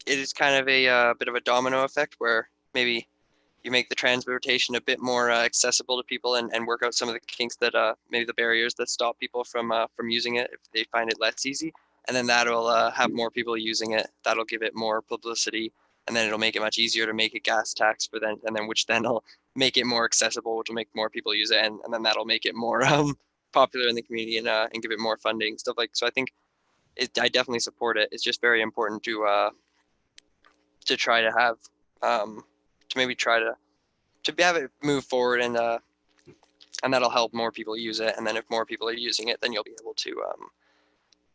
it is kind of a bit of a domino effect where maybe you make the transportation a bit more accessible to people and work out some of the kinks that maybe the barriers that stop people from using it if they find it less easy, and then that'll have more people using it. That'll give it more publicity, and then it'll make it much easier to make a gas tax for then, and then which then will make it more accessible, which will make more people use it, and then that'll make it more popular in the community and give it more funding, stuff like. So I think I definitely support it. It's just very important to try to have to maybe try to have it move forward, and that'll help more people use it. And then if more people are using it, then you'll be able to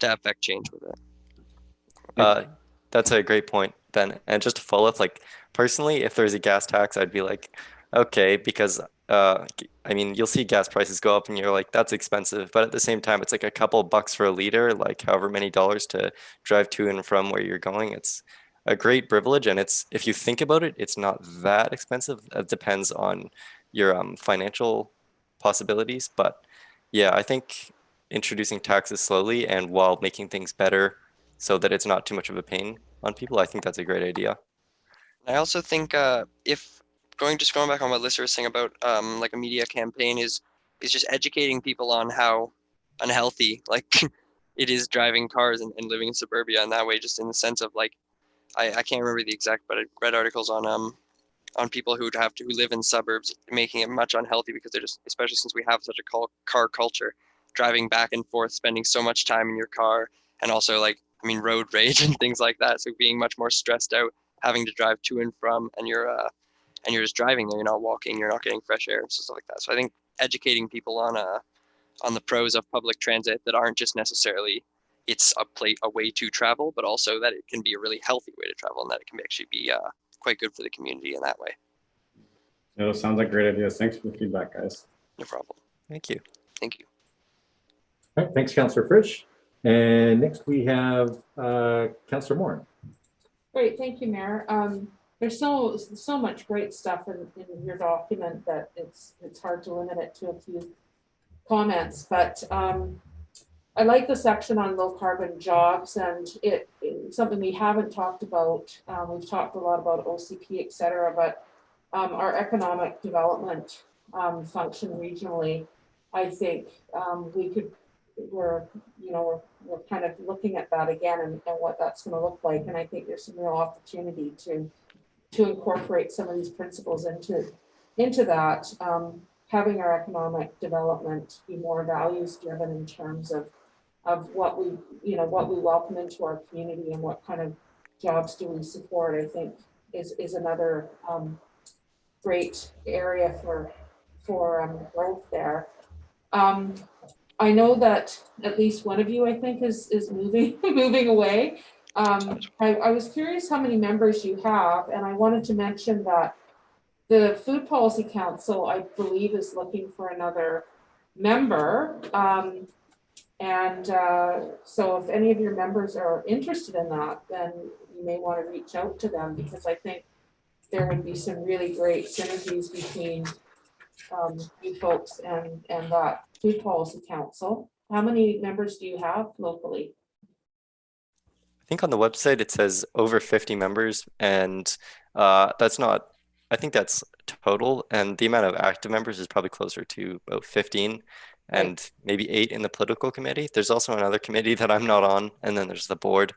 affect change with it. That's a great point, Ben. And just to follow up, like personally, if there's a gas tax, I'd be like, okay, because I mean, you'll see gas prices go up and you're like, that's expensive. But at the same time, it's like a couple bucks for a liter, like however many dollars to drive to and from where you're going. It's a great privilege. And it's, if you think about it, it's not that expensive. It depends on your financial possibilities. But yeah, I think introducing taxes slowly and while making things better so that it's not too much of a pain on people, I think that's a great idea. I also think if going back on what Lisa was saying about like a media campaign is just educating people on how unhealthy like it is driving cars and living in suburbia in that way, just in the sense of like I can't remember the exact, but I read articles on people who live in suburbs, making it much unhealthy because they're just, especially since we have such a car culture, driving back and forth, spending so much time in your car, and also like, I mean, road rage and things like that. So being much more stressed out, having to drive to and from, and you're just driving there, you're not walking, you're not getting fresh air and stuff like that. So I think educating people on the pros of public transit that aren't just necessarily it's a way to travel, but also that it can be a really healthy way to travel and that it can actually be quite good for the community in that way. Yeah, those sounds like great ideas. Thanks for the feedback, guys. No problem. Thank you. Thank you. All right, thanks, Councillor Frisch. And next we have Councillor Moore. Great, thank you, Mayor. There's so much great stuff in your document that it's hard to limit it to a few comments, but I like the section on low carbon jobs, and it's something we haven't talked about. We've talked a lot about OCP, et cetera, but our economic development function regionally, I think we're kind of looking at that again and what that's going to look like. And I think there's some real opportunity to incorporate some of these principles into that, having our economic development be more values driven in terms of what we welcome into our community and what kind of jobs do we support, I think is another great area for growth there. I know that at least one of you, I think, is moving away. I was curious how many members you have, and I wanted to mention that the Food Policy Council, I believe, is looking for another member. So if any of your members are interested in that, then you may want to reach out to them, because I think there would be some really great synergies between you folks and that Food Policy Council. How many members do you have locally? I think on the website it says over 50 members, and that's not, I think that's total, and the amount of active members is probably closer to about 15, and maybe 8 in the political committee. There's also another committee that I'm not on, and then there's the board.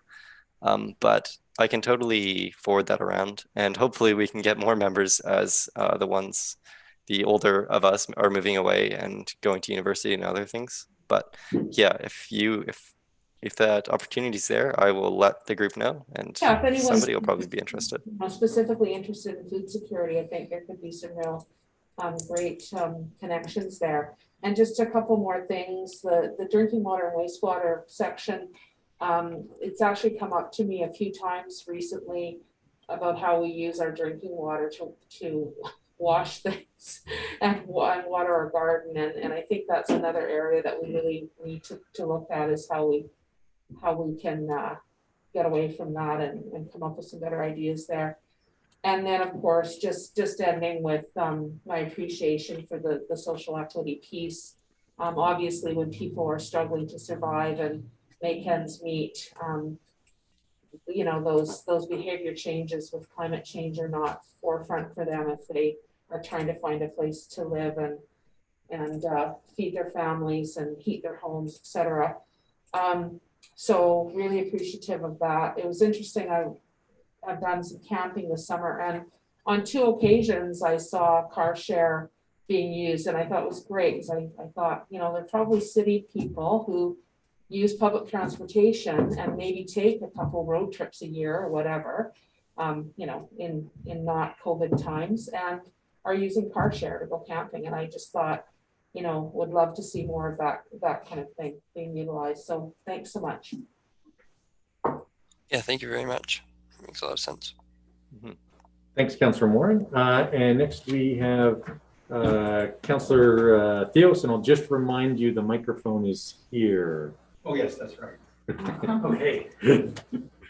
But I can totally forward that around, and hopefully we can get more members as the older of us are moving away and going to university and other things. But yeah, if that opportunity is there, I will let the group know, and if somebody will probably be interested. Specifically interested in food security, I think there could be some real great connections there. And just a couple more things, the drinking water and wastewater section, it's actually come up to me a few times recently about how we use our drinking water to wash things and water our garden, and I think that's another area that we really need to look at, is how we can get away from that and come up with some better ideas there. And then, of course, just ending with my appreciation for the social equity piece. Obviously, when people are struggling to survive and make ends meet, you know, those behavior changes with climate change are not forefront for them if they are trying to find a place to live and feed their families and heat their homes, etc. So really appreciative of that. It was interesting. I've done some camping this summer, and on 2 occasions I saw car share being used, and I thought it was great because I thought, you know, they're probably city people who use public transportation and maybe take a couple road trips a year or whatever, you know, in not COVID times, and are using car share to go camping. And I just thought, you know, would love to see more of that kind of thing being utilized. So thanks so much. Yeah, thank you very much. Makes a lot of sense. Thanks, Councillor Moore. And next we have Councillor Theos, and I'll just remind you the microphone is here. Oh, yes, that's right. Okay.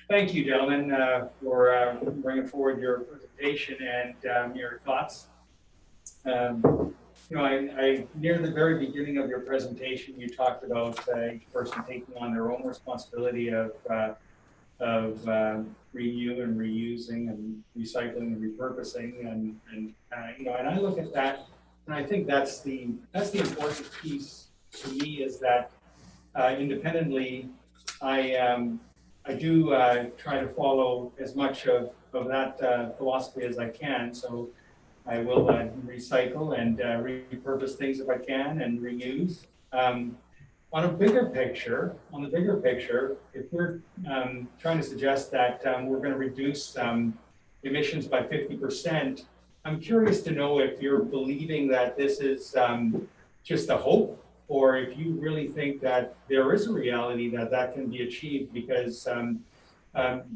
Thank you, gentlemen, for bringing forward your presentation and your thoughts. You know, I near the very beginning of your presentation, you talked about each person taking on their own responsibility of renew and reusing and recycling and repurposing, and you know, and I look at that, and I think that's the important piece to me, is that independently, I do try to follow as much of that philosophy as I can. So I will recycle and repurpose things if I can, and reuse. On the bigger picture, if we're trying to suggest that we're going to reduce emissions by 50%, I'm curious to know if you're believing that this is just a hope, or if you really think that there is a reality that can be achieved, because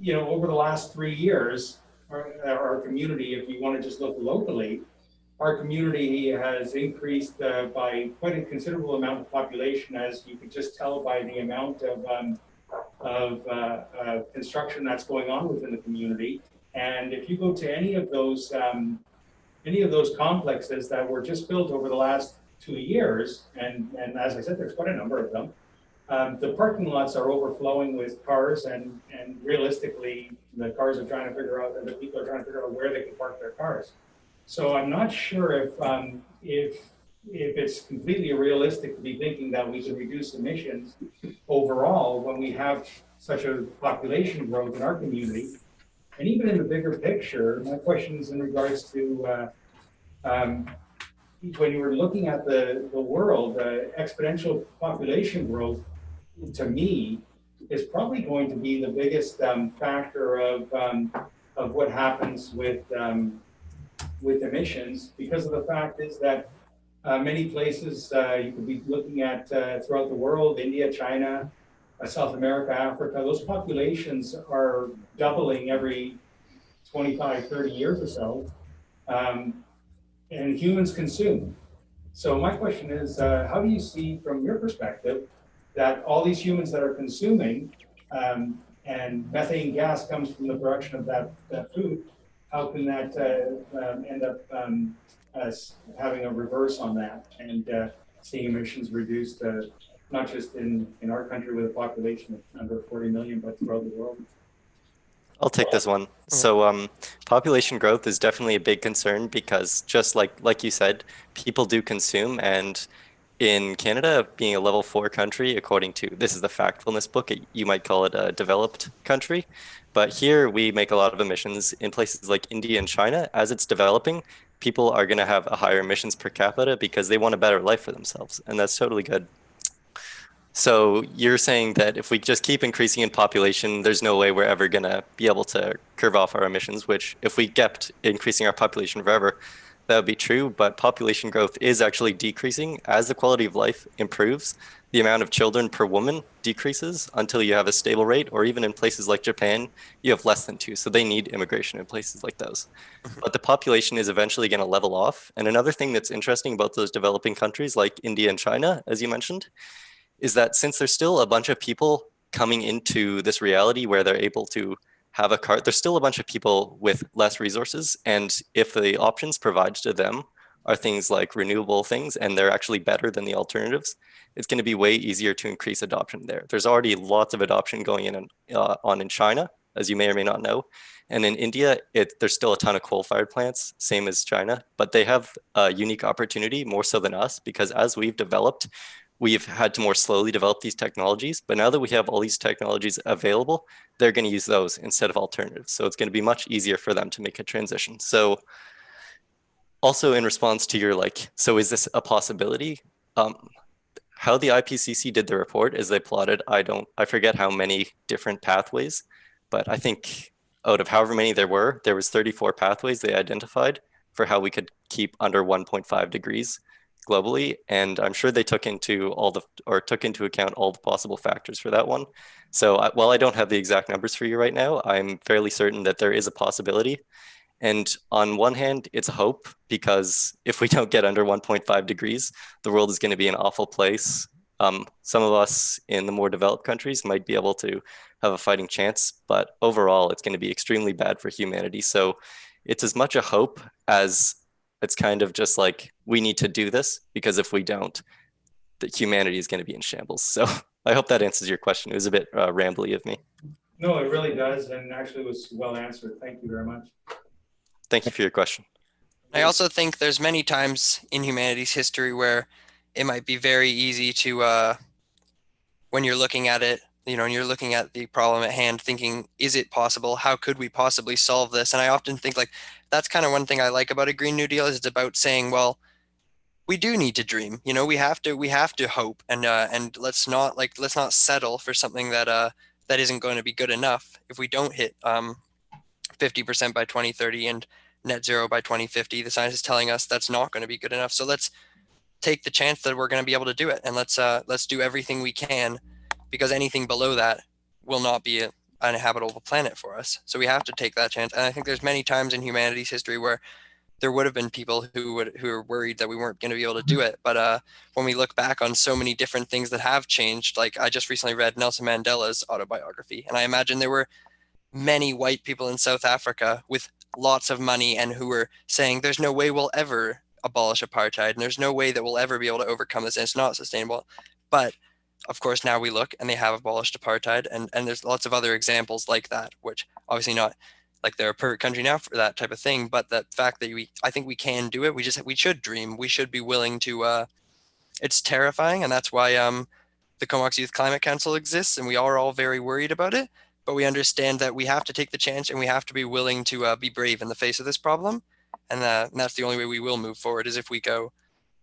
you know, over the last 3 years, our community, if you want to just look locally, our community has increased by quite a considerable amount of population, as you could just tell by the amount of construction that's going on within the community. And if you go to any of those complexes that were just built over the last 2 years, and as I said, there's quite a number of them, the parking lots are overflowing with cars, and realistically, the cars are trying to figure out, the people are trying to figure out where they can park their cars. So I'm not sure if it's completely realistic to be thinking that we can reduce emissions overall when we have such a population growth in our community. And even in the bigger picture, my question is in regards to when you were looking at the world, exponential population growth, to me, is probably going to be the biggest factor of what happens with emissions, because of the fact is that many places you could be looking at throughout the world, India, China, South America, Africa, those populations are doubling every 25, 30 years or so, and humans consume. So my question is, how do you see from your perspective that all these humans that are consuming, and methane gas comes from the production of that food, how can that end up having a reverse on that, and seeing emissions reduced, not just in our country with a population of under 40 million, but throughout the world? I'll take this one. So population growth is definitely a big concern, because just like you said, people do consume, and in Canada, being a level 4 country, according to, this is the factfulness book, you might call it a developed country. But here we make a lot of emissions. In places like India and China, as it's developing, people are going to have a higher emissions per capita because they want a better life for themselves. And that's totally good. So you're saying that if we just keep increasing in population, there's no way we're ever going to be able to curve off our emissions, which if we kept increasing our population forever, that would be true. But population growth is actually decreasing. As the quality of life improves, the amount of children per woman decreases until you have a stable rate, or even in places like Japan, you have less than 2. So they need immigration in places like those. But the population is eventually going to level off. And another thing that's interesting about those developing countries like India and China, as you mentioned, is that since there's still a bunch of people coming into this reality where they're able to have a car, there's still a bunch of people with less resources. And if the options provided to them are things like renewable things, and they're actually better than the alternatives, it's going to be way easier to increase adoption there. There's already lots of adoption going on in China, as you may or may not know. And in India, there's still a ton of coal-fired plants, same as China, but they have a unique opportunity more so than us, because as we've developed, we've had to more slowly develop these technologies. But now that we have all these technologies available, they're going to use those instead of alternatives. So it's going to be much easier for them to make a transition. So also in response to your so is this a possibility? How the IPCC did the report is they plotted, I forget how many different pathways, but I think out of however many there was 34 pathways they identified for how we could keep under 1.5 degrees globally. And I'm sure they took into account all the possible factors for that one. So while I don't have the exact numbers for you right now, I'm fairly certain that there is a possibility. And on one hand, it's a hope, because if we don't get under 1.5 degrees, the world is going to be an awful place. Some of us in the more developed countries might be able to have a fighting chance, but overall, it's going to be extremely bad for humanity. So it's as much a hope as it's kind of just like, we need to do this, because if we don't, the humanity is going to be in shambles. So I hope that answers your question. It was a bit rambly of me. No, it really does, and actually was well answered. Thank you very much. Thank you for your question. I also think there's many times in humanity's history where it might be very easy to, when you're looking at it, and you're looking at the problem at hand, thinking, is it possible? How could we possibly solve this? And I often think that's kind of one thing I like about a Green New Deal, is it's about saying, well, we do need to dream. We have to hope, and let's not settle for something that isn't going to be good enough. If we don't hit 50% by 2030 and net zero by 2050, the science is telling us that's not going to be good enough. So let's take the chance that we're going to be able to do it, and let's do everything we can, because anything below that will not be an habitable planet for us. So we have to take that chance. And I think there's many times in humanity's history where there would have been people who were worried that we weren't going to be able to do it. But when we look back on so many different things that have changed, like I just recently read Nelson Mandela's autobiography, and I imagine there were many white people in South Africa with lots of money and who were saying, there's no way we'll ever abolish apartheid, and there's no way that we'll ever be able to overcome this, and it's not sustainable. But of course, now we look and they have abolished apartheid, and there's lots of other examples like that, which obviously not like they're a perfect country now for that type of thing, but the fact that I think we can do it. We should dream. We should be willing to. It's terrifying, and that's why the Comox Youth Climate Council exists, and we are all very worried about it. But we understand that we have to take the chance, and we have to be willing to be brave in the face of this problem, and that's the only way we will move forward, is if we go,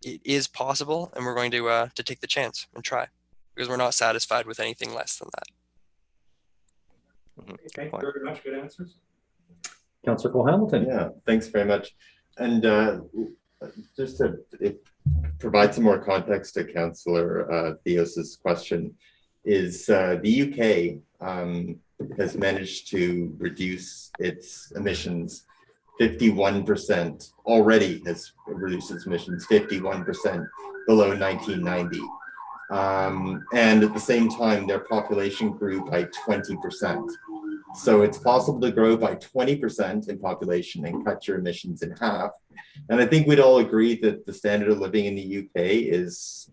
it is possible, and we're going to take the chance and try, because we're not satisfied with anything less than that. Thank you very much. Good answers. Councillor Cole-Hamilton. Yeah, thanks very much. And just to provide some more context to Councillor Theos's question, is the UK has managed to reduce its emissions 51%, already has reduced its emissions 51% below 1990. And at the same time, their population grew by 20%. So it's possible to grow by 20% in population and cut your emissions in half. And I think we'd all agree that the standard of living in the UK is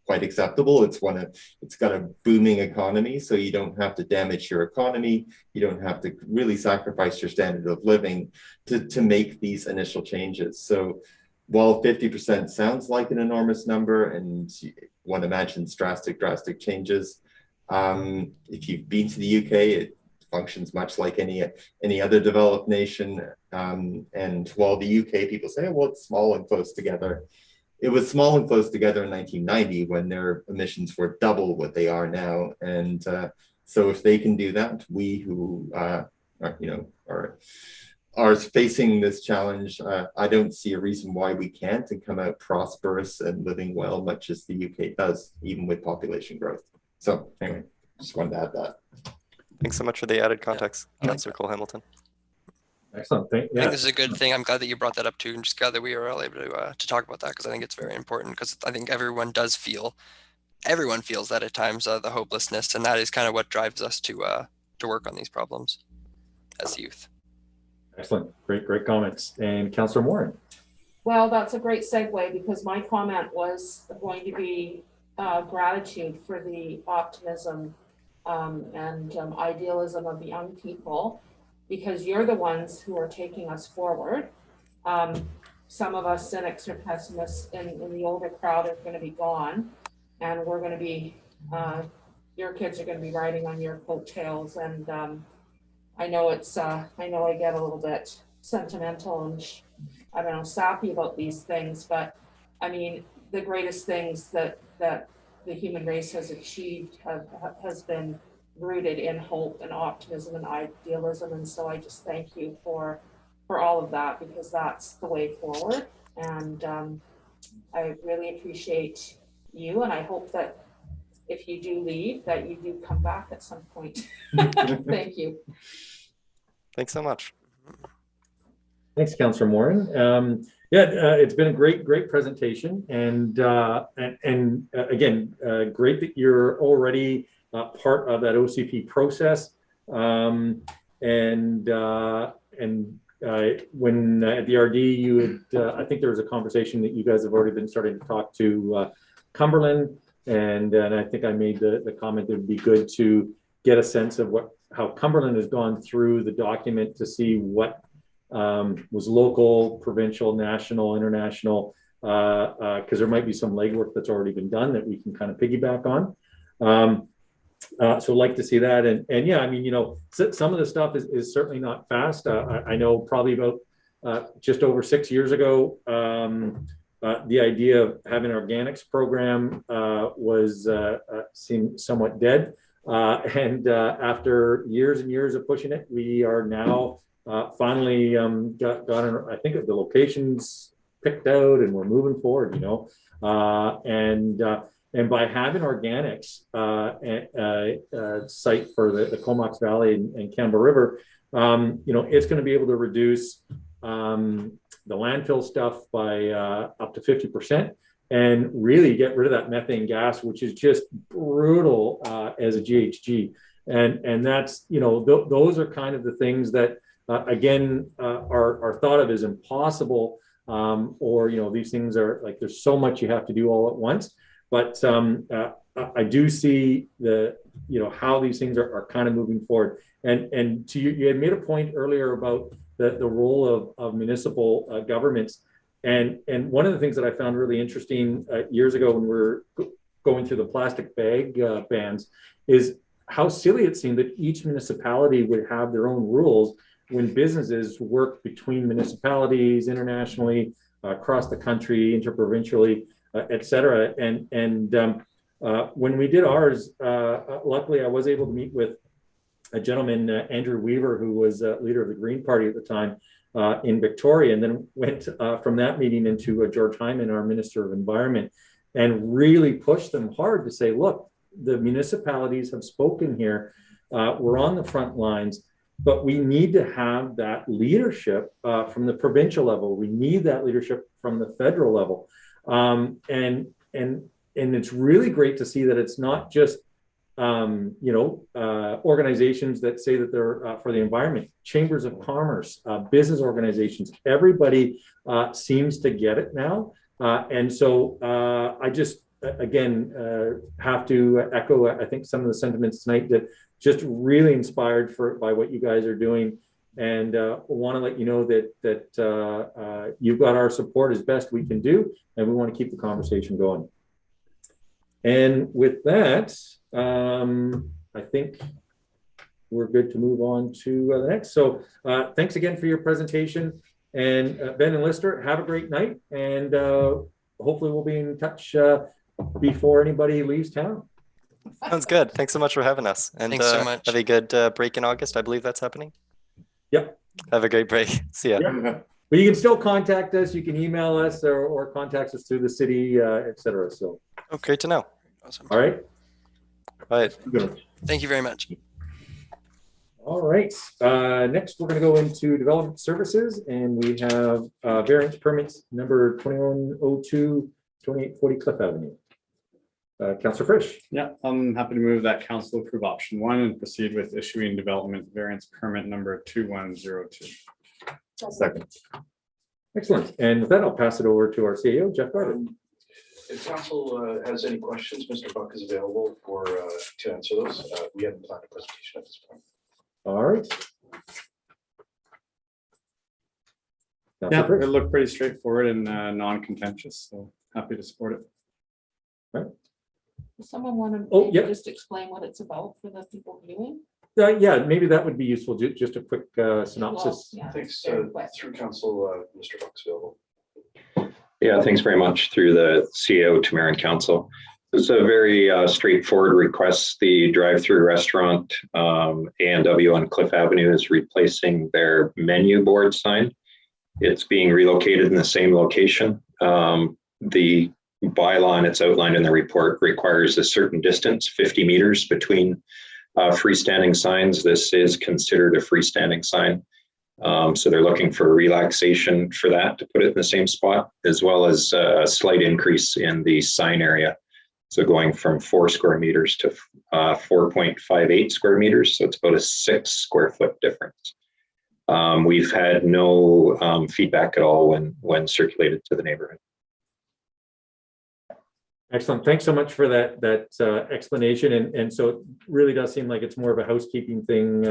quite acceptable. It's got a booming economy, so you don't have to damage your economy. You don't have to really sacrifice your standard of living to make these initial changes. So while 50% sounds like an enormous number, and one imagines drastic changes, if you've been to the UK, it functions much like any other developed nation. And while the UK people say, well, it's small and close together, it was small and close together in 1990 when their emissions were double what they are now. And so if they can do that, we who are facing this challenge, I don't see a reason why we can't, and come out prosperous and living well, much as the UK does, even with population growth. So anyway, just wanted to add that. Thanks so much for the added context, Councillor Cole-Hamilton. Excellent. I think this is a good thing. I'm glad that you brought that up too, and just glad that we were all able to talk about that, because I think it's very important, because I think everyone feels that at times, the hopelessness, and that is kind of what drives us to work on these problems. as youth. Excellent. Great comments. And Councillor Moore. Well, that's a great segue because my comment was going to be gratitude for the optimism and idealism of the young people, because you're the ones who are taking us forward. Some of us cynics or pessimists in the older crowd are going to be gone, and we're going to be, your kids are going to be riding on your coattails. And I know I know I get a little bit sentimental and I don't know, sappy about these things, but I mean, the greatest things that the human race has achieved has been rooted in hope and optimism and idealism. And so I just thank you for all of that, because that's the way forward. And I really appreciate you, and I hope that if you do leave, that you do come back at some point. Thank you. Thanks so much. Thanks, Councillor Moore. It's been a great presentation, and again, great that you're already part of that OCP process. When at the RD, you had, I think there was a conversation that you guys have already been starting to talk to Cumberland, and I think I made the comment that it would be good to get a sense of how Cumberland has gone through the document to see what was local, provincial, national, international, because there might be some legwork that's already been done that we can kind of piggyback on. So I'd like to see that. And yeah, I mean, you know, some of the stuff is certainly not fast. I know probably about just over 6 years ago, the idea of having an organics program seemed somewhat dead. After years and years of pushing it, we are now finally got I think the locations picked out, and we're moving forward, you know. And by having organics site for the Comox Valley and Campbell River, you know, it's going to be able to reduce the landfill stuff by up to 50%, and really get rid of that methane gas, which is just brutal as a GHG. And that's, you know, those are kind of the things that again are thought of as impossible, or, you know, these things are like, there's so much you have to do all at once. But I do see you know, how these things are kind of moving forward. And to you had made a point earlier about the role of municipal governments. And one of the things that I found really interesting years ago when we were going through the plastic bag bans is how silly it seemed that each municipality would have their own rules when businesses work between municipalities, internationally, across the country, interprovincially, et cetera. And when we did ours, luckily I was able to meet with a gentleman, Andrew Weaver, who was leader of the Green Party at the time in Victoria, and then went from that meeting into George Hyman, our Minister of Environment, and really pushed them hard to say, look, the municipalities have spoken here. We're on the front lines, but we need to have that leadership from the provincial level. We need that leadership from the federal level. And it's really great to see that it's not just you know, organizations that say that they're for the environment, chambers of commerce, business organizations, everybody seems to get it now. And so I just, again, have to echo, I think, some of the sentiments tonight that just really inspired by what you guys are doing. And want to let you know that you've got our support as best we can do, and we want to keep the conversation going. And with that, I think we're good to move on to the next. So thanks again for your presentation. And Ben and Lister, have a great night. And hopefully we'll be in touch before anybody leaves town. Sounds good. Thanks so much for having us. And Thanks so much. Have a good break in August. I believe that's happening. Yep. Have a great break. See ya. Yeah. But you can still contact us. You can email us or contact us through the city, et cetera. So. Oh, great to know. Awesome. All right. All right. Good. Thank you very much. All right. Next, we're going to go into development services, and we have variance permits number 2102, 2840 Cliff Avenue. Councillor Frisch. Yeah, I'm happy to move that council approve option 1 and proceed with issuing development variance permit number 2102. Second. Excellent. And with that, I'll pass it over to our CEO, Jeff Gardner. If council has any questions, Mr. Buck is available for to answer those. We haven't planned a presentation at this point. All right. Yeah, it looked pretty straightforward and non-contentious, so happy to support it. Does someone want to Oh, yeah. just explain what it's about for the people viewing? Yeah, maybe that would be useful. Just a quick synopsis. Well, yeah, Thanks very quick. through council, Mr. Buck's available. Yeah, thanks very much through the CEO to Mayor and Council. It's a very straightforward request. The drive-through restaurant A&W on Cliff Avenue is replacing their menu board sign. It's being relocated in the same location. The bylaw, and it's outlined in the report, requires a certain distance, 50 meters between freestanding signs. This is considered a freestanding sign. So they're looking for relaxation for that to put it in the same spot, as well as a slight increase in the sign area. So going from 4 square meters to 4.58 square meters. So it's about a 6 square foot difference. We've had no feedback at all when circulated to the neighborhood. Excellent. Thanks so much for that explanation. And so it really does seem like it's more of a housekeeping thing,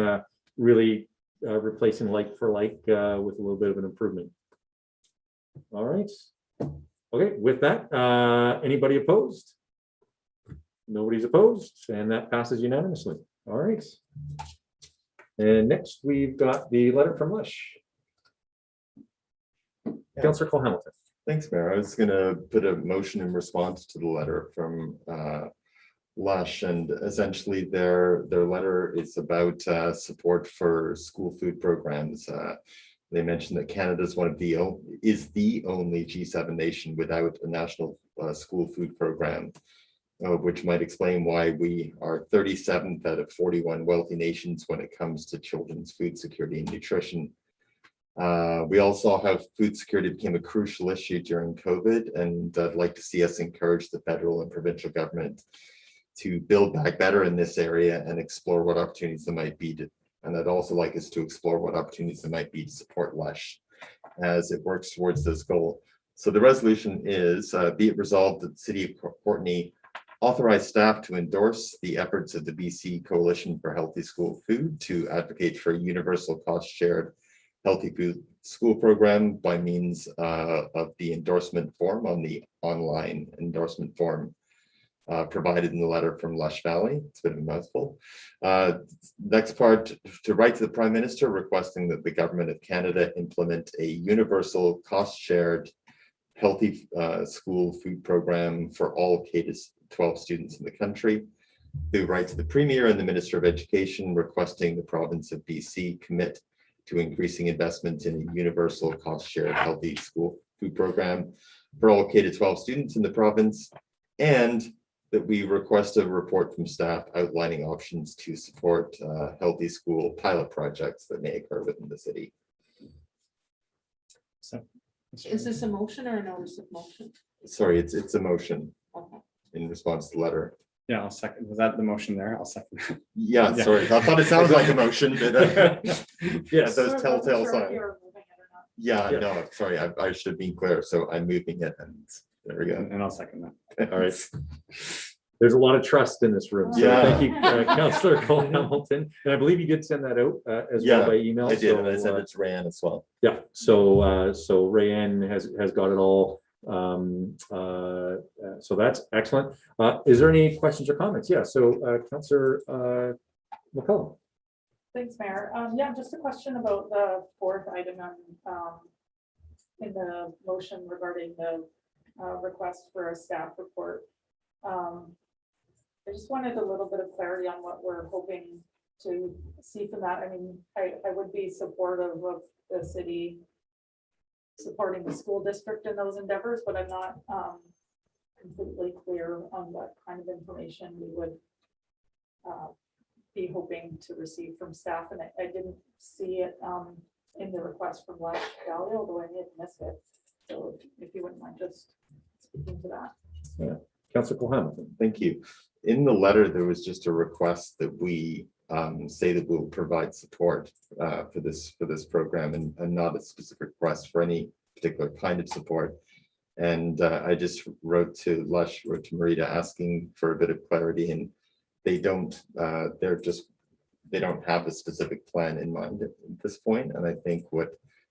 really replacing like for like with a little bit of an improvement. All right. Okay, with that, anybody opposed? Nobody's opposed, and that passes unanimously. All right. And next we've got the letter from Lush. Yeah. Councillor Cole Hamilton. Thanks, Mayor. I was going to put a motion in response to the letter from Lush, and essentially their letter is about support for school food programs. They mentioned that Canada is the only G7 nation without a national school food program, which might explain why we are 37th out of 41 wealthy nations when it comes to children's food security and nutrition. We all saw how food security became a crucial issue during COVID, and I'd like to see us encourage the federal and provincial government to build back better in this area and explore what opportunities there might be and I'd also like us to explore what opportunities there might be to support Lush as it works towards this goal. So the resolution is, be it resolved that the City of Courtenay authorize staff to endorse the efforts of the BC Coalition for Healthy School Food to advocate for a universal cost-shared healthy food school program by means of the endorsement form on the online endorsement form provided in the letter from Lush Valley. It's a bit of a mouthful. Next part, to write to the Prime Minister requesting that the Government of Canada implement a universal cost-shared healthy school food program for all K-12 students in the country. To write to the Premier and the Minister of Education requesting the province of BC commit to increasing investment in a universal cost-shared healthy school food program for all K-12 students in the province, and that we request a report from staff outlining options to support healthy school pilot projects that may occur within the city. So, Is this a motion or a notice of motion? Sorry, it's a motion Okay. in response to the letter. yeah, I'll second. Was that the motion there? I'll second. Yeah, Yeah. sorry, I thought it sounded like a motion, but Yes. those telltale Sure if signs. you're moving it or not. Yeah, Yeah. no, sorry, I should have been clear. So I'm moving it, and there we go. And I'll second that. All right. There's a lot of trust in this room. So Yeah. thank you, Councillor Cole Hamilton. And I believe you did send that out as well by email. I did, and I so, sent it to Ryan as well. Yeah, so Rayanne has got it all. So that's excellent. Is there any questions or comments? Yeah, so Councillor McCullum. Thanks, Mayor. Yeah, just a question about the fourth item on in the motion regarding the request for a staff report. I just wanted a little bit of clarity on what we're hoping to see from that. I mean, I would be supportive of the city supporting the school district in those endeavors, but I'm not completely clear on what kind of information we would be hoping to receive from staff. And I didn't see it in the request from Lush Valley, although I may have missed it. So if you wouldn't mind just speaking to that. Yeah. Councillor Hamilton. Thank you. In the letter, there was just a request that we say that we'll provide support for this program and not a specific request for any particular kind of support. And I just wrote to Marita asking for a bit of clarity, and they don't have a specific plan in mind at this point. And I think what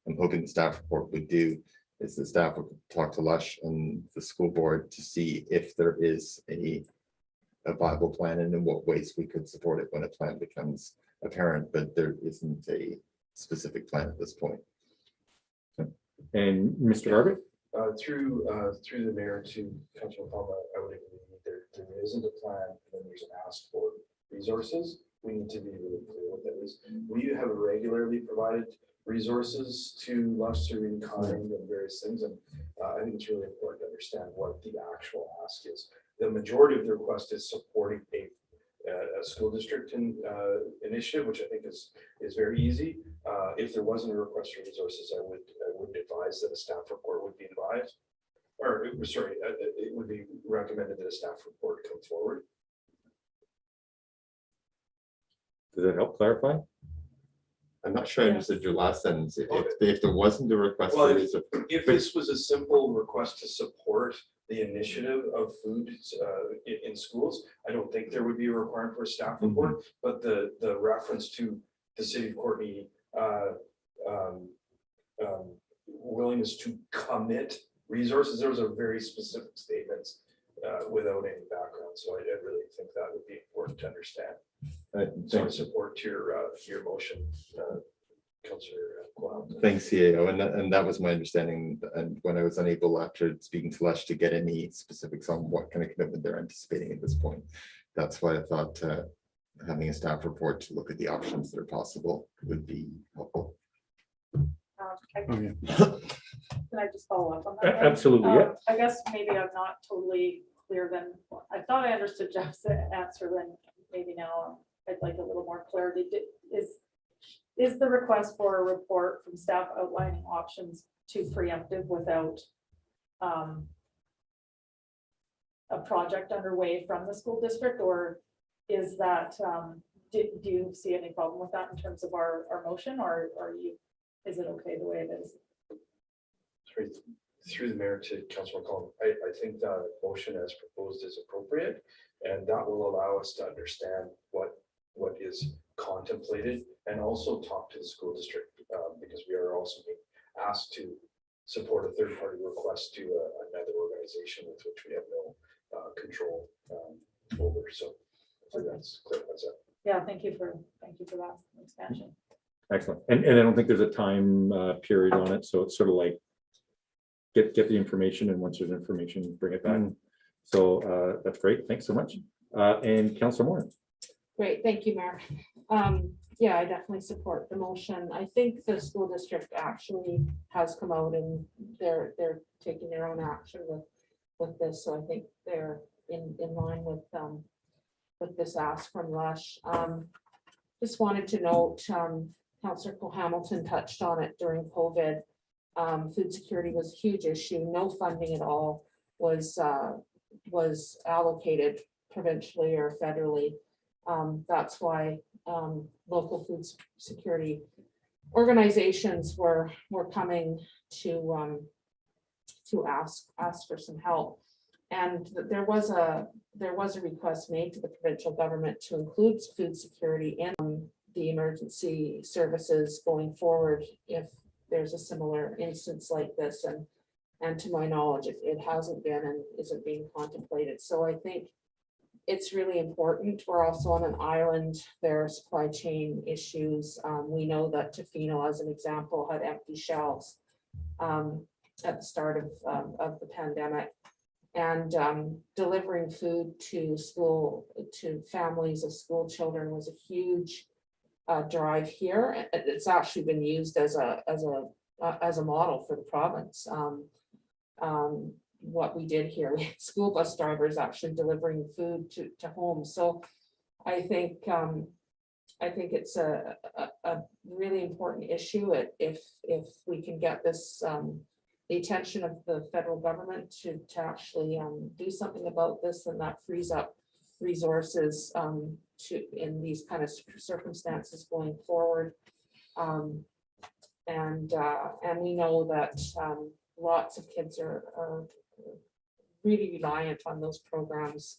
I'm hoping the staff report would do is the staff will talk to Lush and the school board to see if there is a viable plan and in what ways we could support it when a plan becomes apparent, but there isn't a specific plan at this point. And Mr. Garbett? Through the mayor to Councilor Palmer, I would agree there isn't a plan and then there's an ask for resources. We need to be really clear what that is. We have regularly provided resources to Lush through in kind and various things, and I think it's really important to understand what the actual ask is. The majority of the request is supporting a school district initiative, which I think is very easy. If there wasn't a request for resources, I would advise that a staff report would be advised, or sorry, it would be recommended that a staff report come forward. Does that help clarify? I'm not sure I understood your last sentence. If there wasn't a request, well, if this was a simple request to support the initiative of food in schools, I don't think there would be a requirement for a staff report. But the reference to the city of Courtenay willingness to commit resources, there was a very specific statements without any background. So I really think that would be important to understand. So I support your motion, Councillor Moore. Thanks, CAO, and that was my understanding. And when I was unable, after speaking to Lush, to get any specifics on what kind of commitment they're anticipating at this point, that's why I thought having a staff report to look at the options that are possible would be helpful. Can I just follow up on that? Absolutely, yeah. I guess maybe I'm not totally clear then. I thought I understood Jeff's answer, then maybe now I'd like a little more clarity. Is the request for a report from staff outlining options too preemptive without a project underway from the school district, or is that, do you see any problem with that in terms of our motion, or is it okay the way it is? Through the mayor to Councilor McCollum, I think the motion as proposed is appropriate, and that will allow us to understand what is contemplated, and also talk to the school district because we are also being asked to support a third-party request to another organization with which we have no control over. So that's clear. That's it. Yeah, thank you for that expansion. Excellent. And I don't think there's a time period on it, so it's sort of like get the information, and once there's information, bring it back. So that's great. Thanks so much. And Councillor Moore. Great, thank you, Mayor. Yeah, I definitely support the motion. I think the school district actually has come out and they're taking their own action with this. So I think they're in line with this ask from Lush. Just wanted to note, Councillor Hamilton touched on it during COVID. Food security was a huge issue. No funding at all was allocated provincially or federally. That's why local food security organizations were coming to ask for some help, and there was a request made to the provincial government to include food security in the emergency services going forward if there's a similar instance like this, and to my knowledge it hasn't been and isn't being contemplated. So I think it's really important. We're also on an island. There are supply chain issues. We know that Tofino, as an example, had empty shelves at the start of the pandemic. And delivering food to families of school children was a huge drive here. It's actually been used as a model for the province. What we did here, we had school bus drivers actually delivering food to homes. So I think it's a really important issue. If we can get this the attention of the federal government to actually do something about this, and that frees up resources in these kind of circumstances going forward. And we know that lots of kids are really reliant on those programs.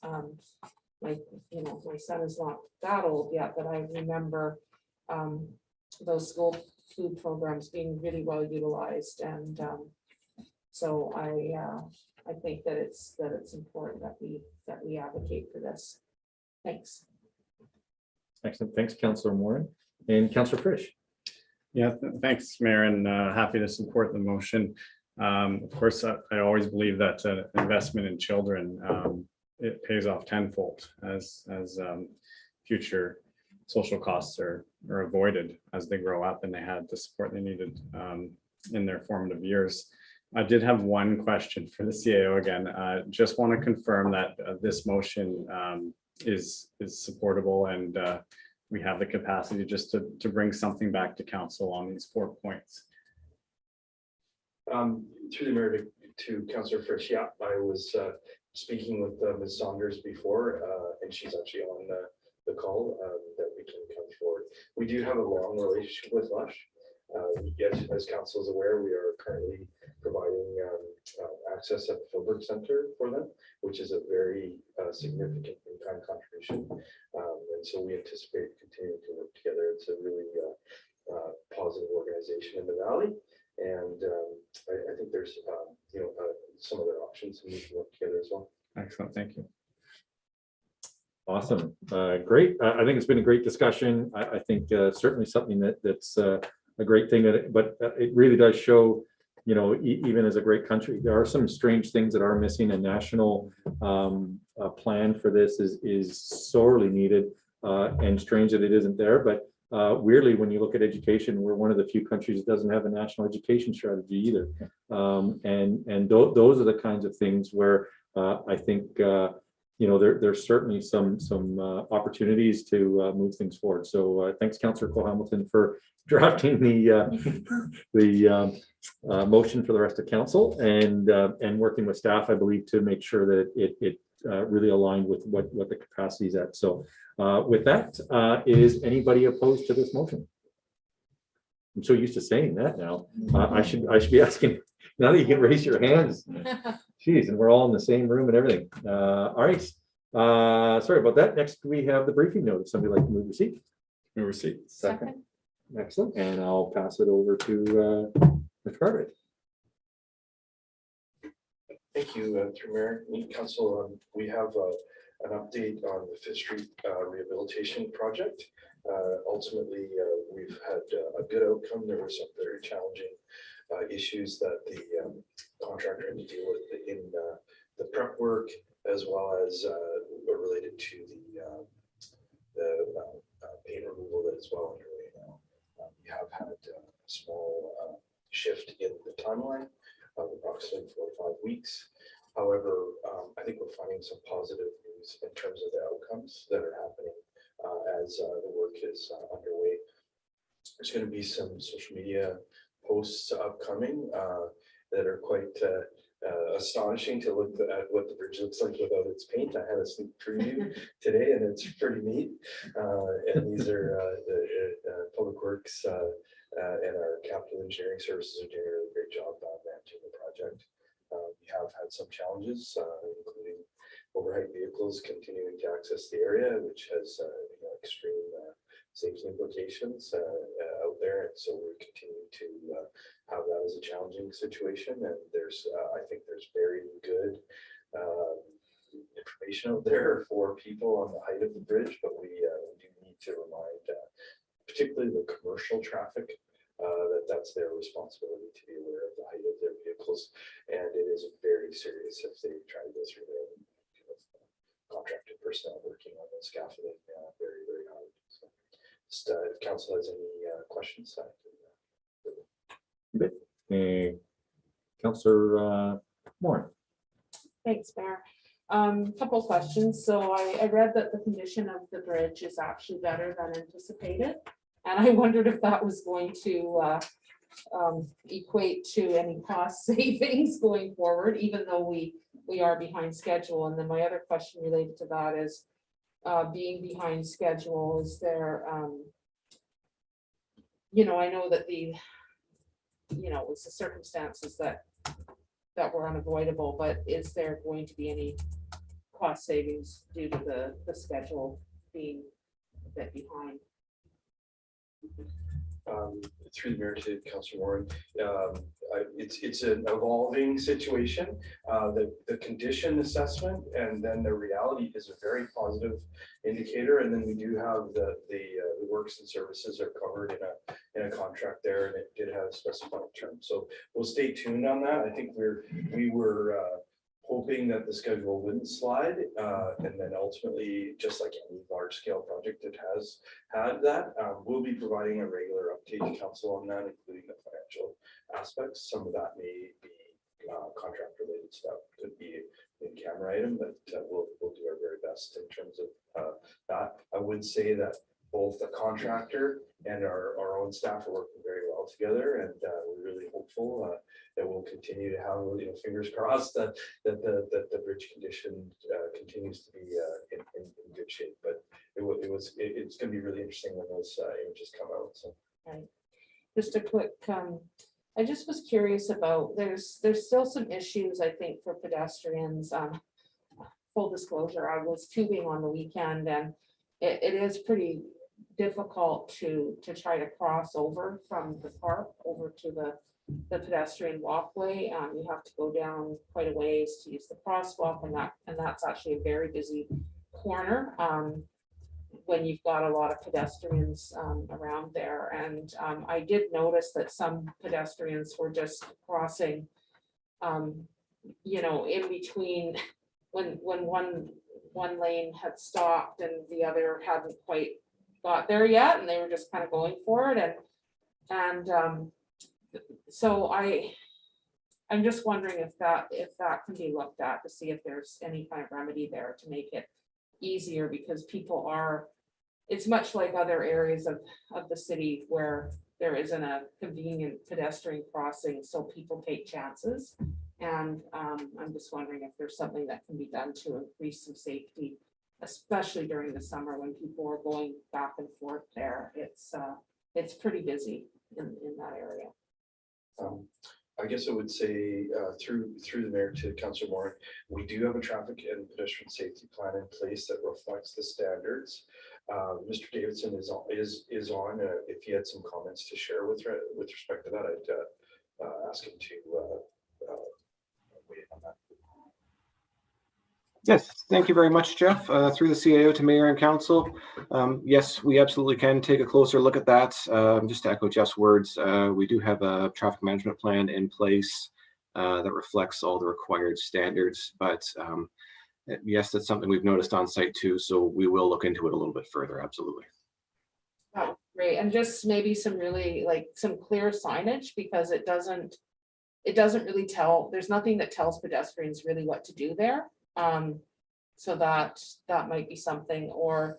My son is not that old yet, but I remember those school food programs being really well utilized, and so I think that it's important that we advocate for this. Thanks. Excellent. Thanks, Councillor Moore. And Councillor Frisch. Yeah, thanks, Mayor, and happy to support the motion. Of course, I always believe that investment in children, it pays off tenfold as future social costs are avoided as they grow up and they had the support they needed in their formative years. I did have one question for the CAO again. Just want to confirm that this motion is supportable, and we have the capacity just to bring something back to council on these 4 points. Through the mayor to Councillor Frisch, yeah, I was speaking with Ms. Saunders before, and she's actually on the call that we can come forward. We do have a long relationship with Lush. Yes, as council is aware, we are currently providing access at the Filbert Center for them, which is a very significant in-kind contribution. And so we anticipate continuing to work together. It's a really positive organization in the Valley. And I think there's some other options and we can work together as well. Excellent, thank you. Awesome, great. I think it's been a great discussion. I think certainly something that's a great thing, but it really does show, even as a great country, there are some strange things that are missing. A national plan for this is sorely needed, and strange that it isn't there. But weirdly, when you look at education, we're one of the few countries that doesn't have a national education strategy either. And those are the kinds of things where I think there's certainly some opportunities to move things forward. So thanks, Councillor Cole-Hamilton, for drafting the motion for the rest of council, and working with staff, I believe, to make sure that it really aligned with what the capacity is at. So with that, is anybody opposed to this motion? I'm so used to saying that now. I should be asking now that you can raise your hands. Jeez, and we're all in the same room and everything. All right. Sorry about that. Next, we have the briefing note. If somebody like to move receipt. Move receipt. Second. Excellent. And I'll pass it over to Mr. Cartwright. Thank you, through Mayor and Council. We have an update on the 5th Street rehabilitation project. Ultimately, we've had a good outcome. There were some very challenging issues that the contractor had to deal with in the prep work, as well as related to the paint removal that is well underway now. We have had a small shift in the timeline of approximately 4 to 5 weeks. However, I think we're finding some positive news in terms of the outcomes that are happening as the work is underway. There's going to be some social media posts upcoming that are quite astonishing to look at what the bridge looks like without its paint. I had a sneak preview today, and it's pretty neat. And these are the Public Works and our capital engineering services are doing a really great job managing the project. We have had some challenges, including overhead vehicles continuing to access the area, which has extreme safety implications out there, and so we're continuing to have that as a challenging situation. And there's, I think, there's very good information out there for people on the height of the bridge, but we do need to remind, particularly the commercial traffic, that that's their responsibility to be aware of the height of their vehicles, and it is very serious if they try to go through there. Contracted personnel working on the scaffolding very, very hard. So just if council has any questions. Councillor Moore. Thanks, Mayor. Couple of questions. So I read that the condition of the bridge is actually better than anticipated, and I wondered if that was going to equate to any cost savings going forward, even though we are behind schedule. And then my other question related to that is, being behind schedule, is there, you know, I know that it's the circumstances that were unavoidable, but is there going to be any cost savings due to the schedule being a bit behind? Through the mayor to Councillor Moore, it's an evolving situation. The condition assessment and then the reality is a very positive indicator, and then we do have the works and services are covered in a contract there, and it did have a specified term. So we'll stay tuned on that. I think we were hoping that the schedule wouldn't slide, and then ultimately, just like any large scale project that has had that, we'll be providing a regular update to council on that, including the financial aspects. Some of that may be contract related stuff, could be in camera item, but we'll do our very best in terms of that. I would say that both the contractor and our own staff are working very well together, and we're really hopeful that we'll continue to have, fingers crossed that the bridge condition continues to be in good shape. But it's going to be really interesting when those images come out. So, right. Just a quick, I just was curious about, there's still some issues, I think, for pedestrians. Full disclosure, I was tubing on the weekend, and it is pretty difficult to try to cross over from the park over to the pedestrian walkway. You have to go down quite a ways to use the crosswalk, and that's actually a very busy corner when you've got a lot of pedestrians around there. And I did notice that some pedestrians were just crossing, in between when one lane had stopped and the other hadn't quite got there yet, and they were just kind of going for it. And so I'm just wondering if that can be looked at to see if there's any kind of remedy there to make it easier, because people it's much like other areas of the city where there isn't a convenient pedestrian crossing, so people take chances. And I'm just wondering if there's something that can be done to increase some safety, especially during the summer when people are going back and forth there. It's pretty busy in that area. I guess I would say through the mayor to Councillor Moore, we do have a traffic and pedestrian safety plan in place that reflects the standards. Mr. Davidson is on. If he had some comments to share with respect to that, I'd ask him to weigh in on that. Yes, thank you very much, Jeff. Through the CAO to Mayor and Council. Yes, we absolutely can take a closer look at that. Just to echo Jeff's words, we do have a traffic management plan in place that reflects all the required standards. But yes, that's something we've noticed on site too. So we will look into it a little bit further. Absolutely. Oh, great. And just maybe some really some clear signage, because it doesn't really tell. There's nothing that tells pedestrians really what to do there. So that might be something, or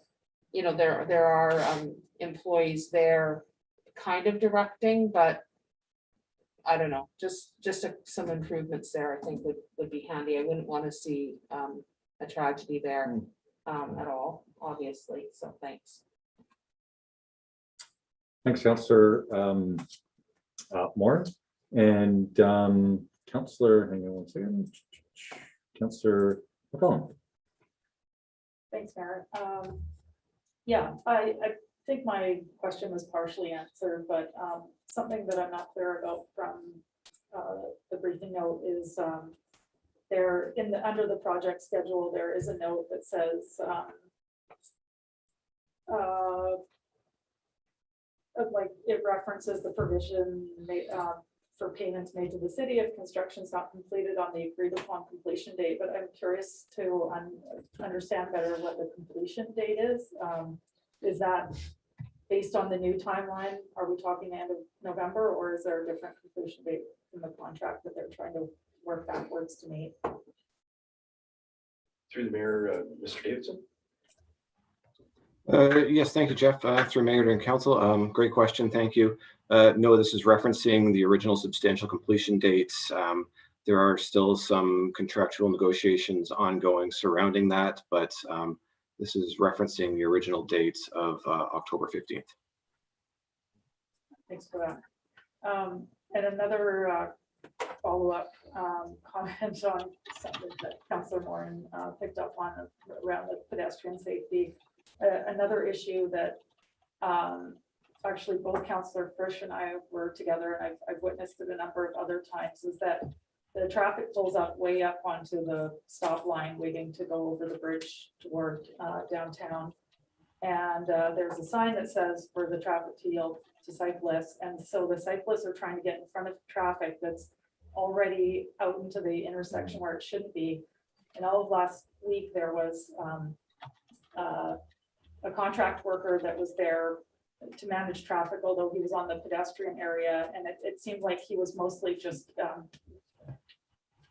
there are employees there kind of directing, but I don't know, just some improvements there I think would be handy. I wouldn't want to see a tragedy there at all, obviously. So thanks. Thanks, Councillor Moore. And Councillor, hang on one second. Councillor McCollum. Thanks, Mayor. Yeah, I think my question was partially answered, but something that I'm not clear about from the briefing note is there under the project schedule, there is a note that says it references the provision for payments made to the city if construction is not completed on the agreed upon completion date. But I'm curious to understand better what the completion date is. Is that based on the new timeline? Are we talking the end of November, or is there a different completion date in the contract that they're trying to work backwards to meet? Through the mayor, Mr. Davidson. Yes, thank you, Jeff. Through Mayor and Council. Great question. Thank you. No, this is referencing the original substantial completion dates. There are still some contractual negotiations ongoing surrounding that, but this is referencing the original dates of October 15th. Thanks for that. And another follow-up comment on something that Councillor Moore picked up on around the pedestrian safety. Another issue that actually both Councillor Frisch and I were together, and I've witnessed it a number of other times, is that the traffic pulls up way up onto the stop line waiting to go over the bridge toward downtown. And there's a sign that says for the traffic to yield to cyclists. And so the cyclists are trying to get in front of traffic that's already out into the intersection where it shouldn't be. And all of last week, there was a contract worker that was there to manage traffic, although he was on the pedestrian area. And it seemed like he was mostly just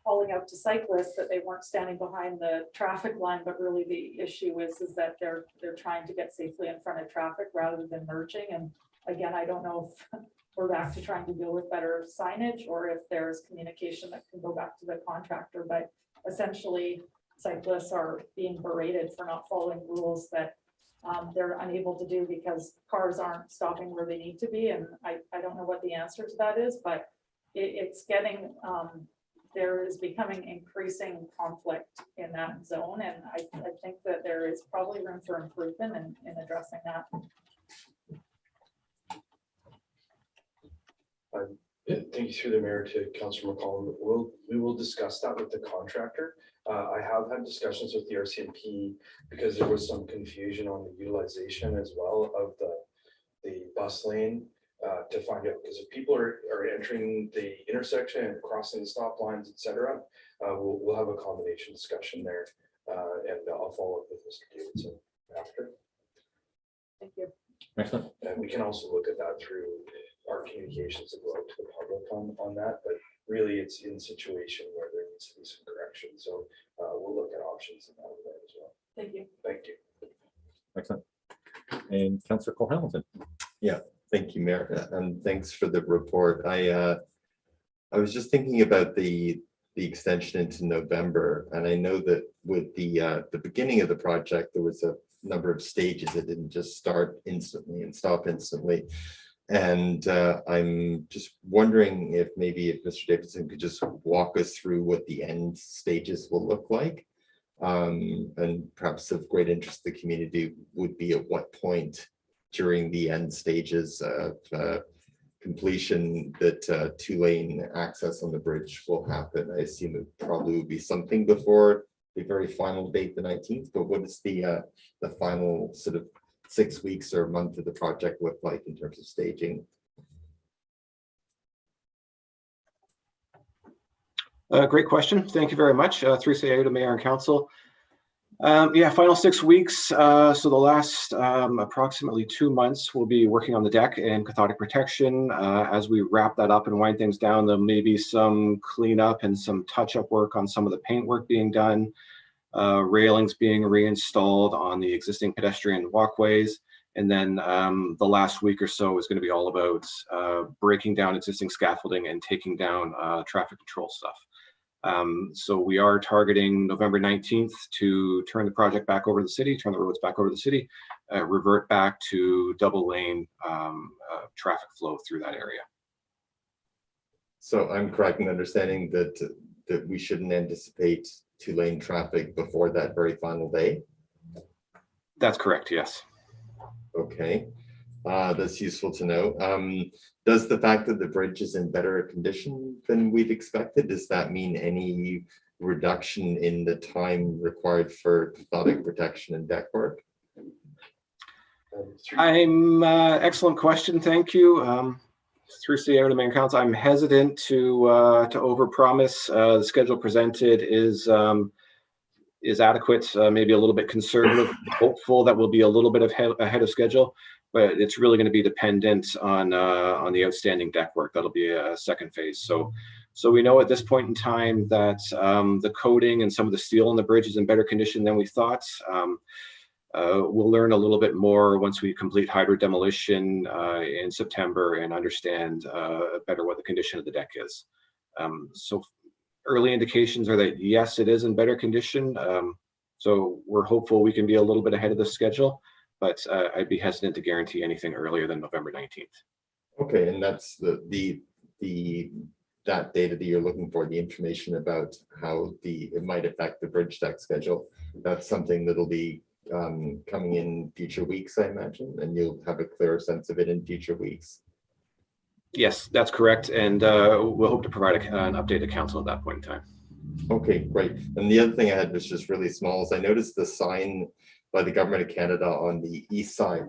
calling out to cyclists that they weren't standing behind the traffic line, but really the issue is that they're trying to get safely in front of traffic rather than merging. And again, I don't know if we're back to trying to deal with better signage or if there's communication that can go back to the contractor, but essentially cyclists are being berated for not following rules that they're unable to do because cars aren't stopping where they need to be. And I don't know what the answer to that is, but it's getting, there is becoming increasing conflict in that zone. And I think that there is probably room for improvement in addressing that. Thank you through the mayor to Councillor McCollum. We will discuss that with the contractor. I have had discussions with the RCMP because there was some confusion on the utilization as well of the bus lane to find out, because if people are entering the intersection and crossing the stop lines, etc., we'll have a combination discussion there, and I'll follow up with Mr. Davidson after. Thank you. Excellent. And we can also look at that through our communications that go out to the public on that, but really it's in a situation where there needs to be some correction. So we'll look at options in that regard as well. Thank you. Thank you. Excellent. And Councillor Cole Hamilton. Yeah, thank you, Mayor, and thanks for the report. I was just thinking about the extension into November, and I know that with the beginning of the project, there was a number of stages. It didn't just start instantly and stop instantly. And I'm just wondering if Mr. Davidson could just walk us through what the end stages will look like. And perhaps of great interest to the community would be at what point during the end stages of completion that two-lane access on the bridge will happen. I assume it probably would be something before the very final date, the 19th, but what is the final sort of 6 weeks or a month of the project look like in terms of staging? Great question. Thank you very much. Through CAO to Mayor and Council. Yeah, final 6 weeks. So the last approximately 2 months, we'll be working on the deck and cathodic protection. As we wrap that up and wind things down, there may be some cleanup and some touch-up work on some of the paint work being done. Railings being reinstalled on the existing pedestrian walkways. And then the last week or so is going to be all about breaking down existing scaffolding and taking down traffic control stuff. So we are targeting November 19th to turn the project back over to the city, turn the roads back over to the city, revert back to double lane traffic flow through that area. So I'm correct in understanding that we shouldn't anticipate two-lane traffic before that very final day? That's correct, yes. Okay, that's useful to know. Does the fact that the bridge is in better condition than we've expected, does that mean any reduction in the time required for cathodic protection and deck work? Excellent question, thank you. Through CAO to Mayor and Council, I'm hesitant to overpromise. The schedule presented is adequate, maybe a little bit conservative, hopeful that we'll be a little bit ahead of schedule, but it's really going to be dependent on the outstanding deck work. That'll be a second phase. So we know at this point in time that the coating and some of the steel on the bridge is in better condition than we thought. We'll learn a little bit more once we complete hydro demolition in September and understand better what the condition of the deck is. So early indications are that yes, it is in better condition. So we're hopeful we can be a little bit ahead of the schedule, but I'd be hesitant to guarantee anything earlier than November 19th. Okay, and that's that data that you're looking for, the information about how it might affect the bridge deck schedule. That's something that'll be coming in future weeks, I imagine, and you'll have a clearer sense of it in future weeks. Yes, that's correct. And we'll hope to provide an update to council at that point in time. Okay, great. And the other thing I had was just really small is I noticed the sign by the Government of Canada on the east side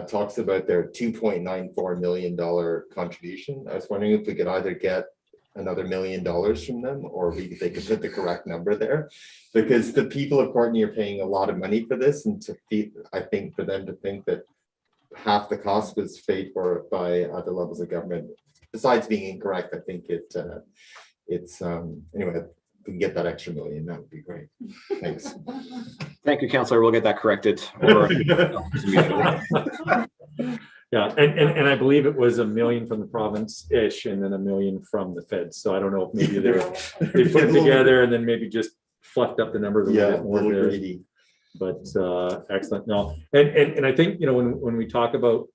talks about their $2.94 million contribution. I was wondering if we could either get another $1 million from them, or maybe they could put the correct number there, because the people of Courtenay are paying a lot of money for this, and I think for them to think that half the cost was paid for by other levels of government, besides being incorrect, I think it's anyway. If we can get that extra $1 million, that would be great. Thanks. Thank you, Councillor. We'll get that corrected. Yeah, and I believe it was $1 million from the province-ish, and then $1 million from the feds. So I don't know if maybe they put it together and then maybe just fluffed up the numbers a little bit more. Greedy. But excellent. No, and I think, you know, when we talk about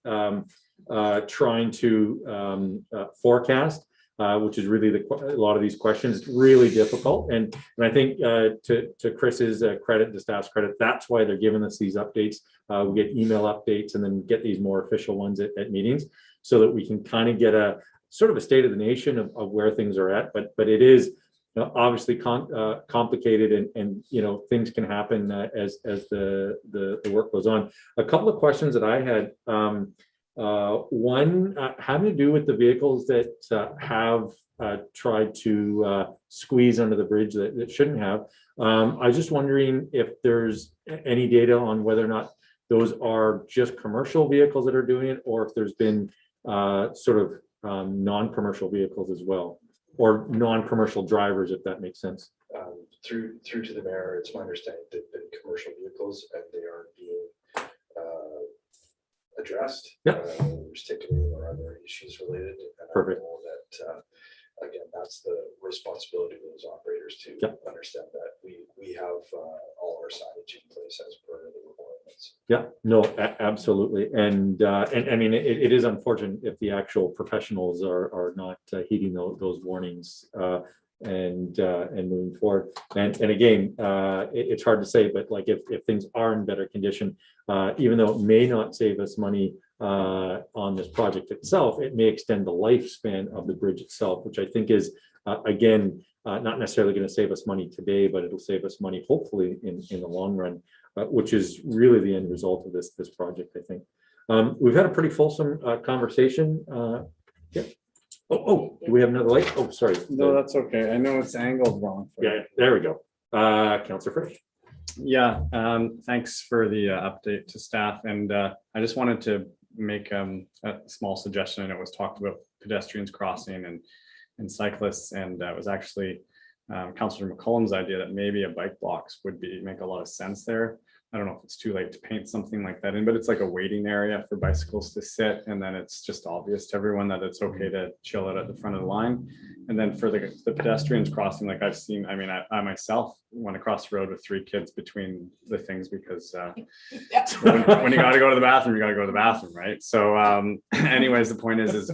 trying to forecast, which is really a lot of these questions, it's really difficult. And I think to Chris's credit, the staff's credit, that's why they're giving us these updates. We get email updates and then get these more official ones at meetings, so that we can kind of get a sort of a state of the nation of where things are at. But it is obviously complicated, and you know, things can happen as the work goes on. A couple of questions that I had. One having to do with the vehicles that have tried to squeeze under the bridge that shouldn't have. I was just wondering if there's any data on whether or not those are just commercial vehicles that are doing it, or if there's been sort of non-commercial vehicles as well, or non-commercial drivers, if that makes sense. Through to the mayor, it's my understanding that they've been commercial vehicles and they are being addressed. Yep. There's ticketing or other issues related. And Perfect. I know that again, that's the responsibility of those operators to understand that we have all our signage in place as per the requirements. Yeah, no, absolutely. And I mean, it is unfortunate if the actual professionals are not heeding those warnings and moving forward. And again, it's hard to say, but like if things are in better condition, even though it may not save us money on this project itself, it may extend the lifespan of the bridge itself, which I think is again not necessarily going to save us money today, but it'll save us money hopefully in the long run, which is really the end result of this project, I think. We've had a pretty fulsome conversation. Yeah. Oh, do we have another light? Oh, sorry. No, that's okay. I know it's angled wrong. Yeah, there we go. Councillor Frisch. Yeah, thanks for the update to staff. And I just wanted to make a small suggestion. I know it was talked about pedestrians crossing and cyclists, and it was actually Councillor McCollum's idea that maybe a bike box would make a lot of sense there. I don't know if it's too late to paint something like that in, but it's like a waiting area for bicycles to sit, and then it's just obvious to everyone that it's okay to chill out at the front of the line. And then for the pedestrians crossing, like I've seen, I mean, I myself went across the road with 3 kids between the things, because when you got to go to the bathroom, you got to go to the bathroom, right? So anyways, the point is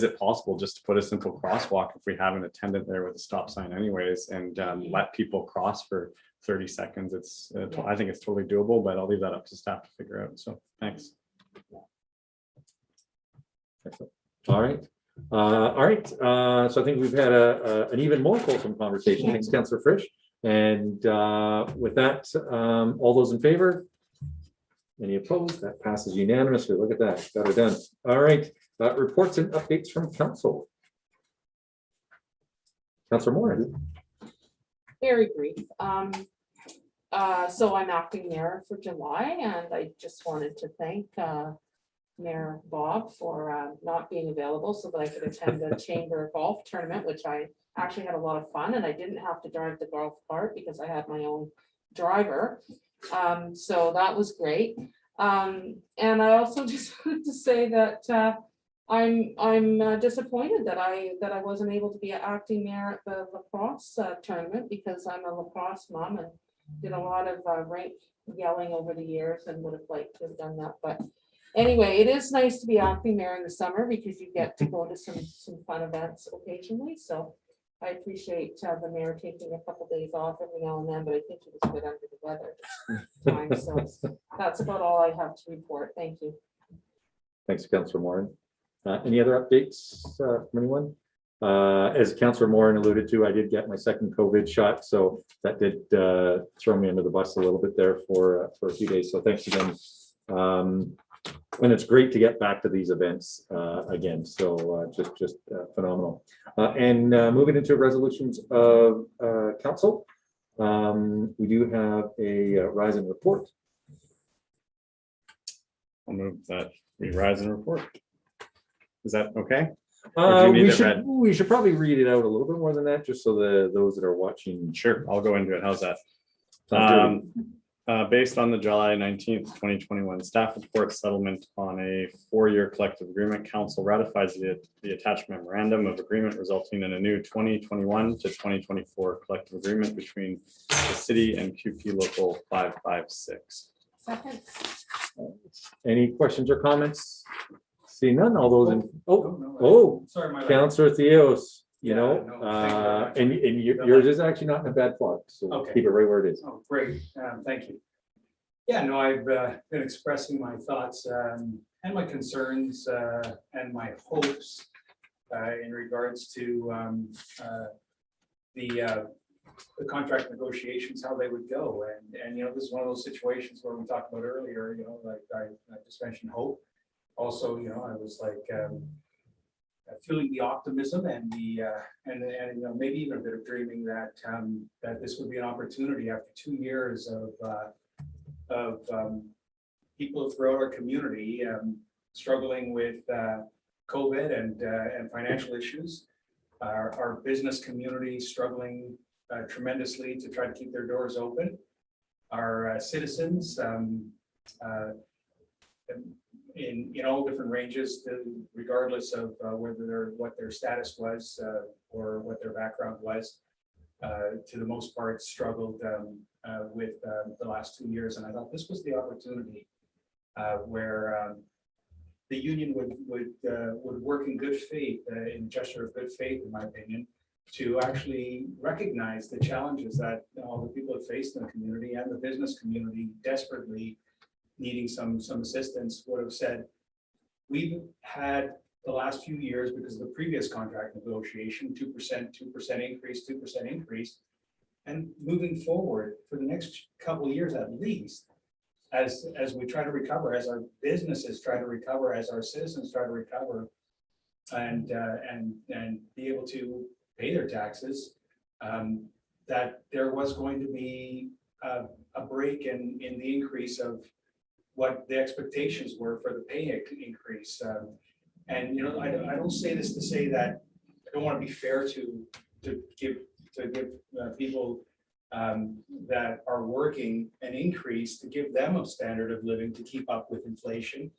it possible just to put a simple crosswalk if we have an attendant there with a stop sign anyways, and let people cross for 30 seconds. I think it's totally doable, but I'll leave that up to staff to figure out. So thanks. All right. So I think we've had an even more fulsome conversation. Thanks, Councillor Frisch. And with that, all those in favor? Any opposed? That passes unanimously. Look at that. Got it done. All right. Reports and updates from council. Councillor Moore. Very brief. So I'm acting mayor for July, and I just wanted to thank Mayor Bob for not being available so that I could attend the chamber golf tournament, which I actually had a lot of fun, and I didn't have to drive the golf cart because I had my own driver. So that was great. And I also just wanted to say that I'm disappointed that I wasn't able to be acting mayor at the lacrosse tournament, because I'm a lacrosse mom and did a lot of rank yelling over the years and would have liked to have done that. But anyway, it is nice to be acting mayor in the summer because you get to go to some fun events occasionally. So I appreciate the mayor taking a couple days off every now and then, but I think he was a bit under the weather this time. So that's about all I have to report. Thank you. Thanks, Councillor Moore. Any other updates from anyone? As Councillor Moore alluded to, I did get my second COVID shot, so that did throw me under the bus a little bit there for a few days. So thanks again. And it's great to get back to these events again. So just phenomenal. And moving into resolutions of council, we do have a Ryzen report. I'll move that we Ryzen report. Is that okay? Or do you need it read? We should probably read it out a little bit more than that, just so those that are watching. Sure, I'll go into it. How's that? Based on the July 19th, 2021 staff report settlement on a 4-year collective agreement, council ratifies the attached memorandum of agreement resulting in a new 2021 to 2024 collective agreement between the city and QP Local 556. Second. Any questions or comments? See none. All those in Sorry, my Councillor Theos, you Yeah, know, no, and yours is actually not in a bad plot, so Okay. keep it right where it is. Oh, great. Thank you. Yeah, no, I've been expressing my thoughts and my concerns and my hopes in regards to the contract negotiations, how they would go. And you know, this is one of those situations where we talked about earlier, you know, like I just mentioned hope. Also, you know, I was like feeling the optimism and the and you know, maybe even a bit of dreaming that that this would be an opportunity after 2 years of people throughout our community struggling with COVID and financial issues. Our business community struggling tremendously to try to keep their doors open. Our citizens in all different ranges, regardless of whether what their status was or what their background was, to the most part struggled with the last 2 years. And I thought this was the opportunity where the union would work in good faith, in a gesture of good faith, in my opinion, to actually recognize the challenges that all the people have faced in the community and the business community desperately needing some assistance. Would have said, we've had the last few years, because of the previous contract negotiation, 2% increase, and moving forward for the next couple of years at least, as we try to recover, as our businesses try to recover, as our citizens try to recover, and be able to pay their taxes, that there was going to be a break in the increase of what the expectations were for the pay increase. And you know, I don't say this to say that I don't want to be fair to give people that are working an increase, to give them a standard of living to keep up with inflation.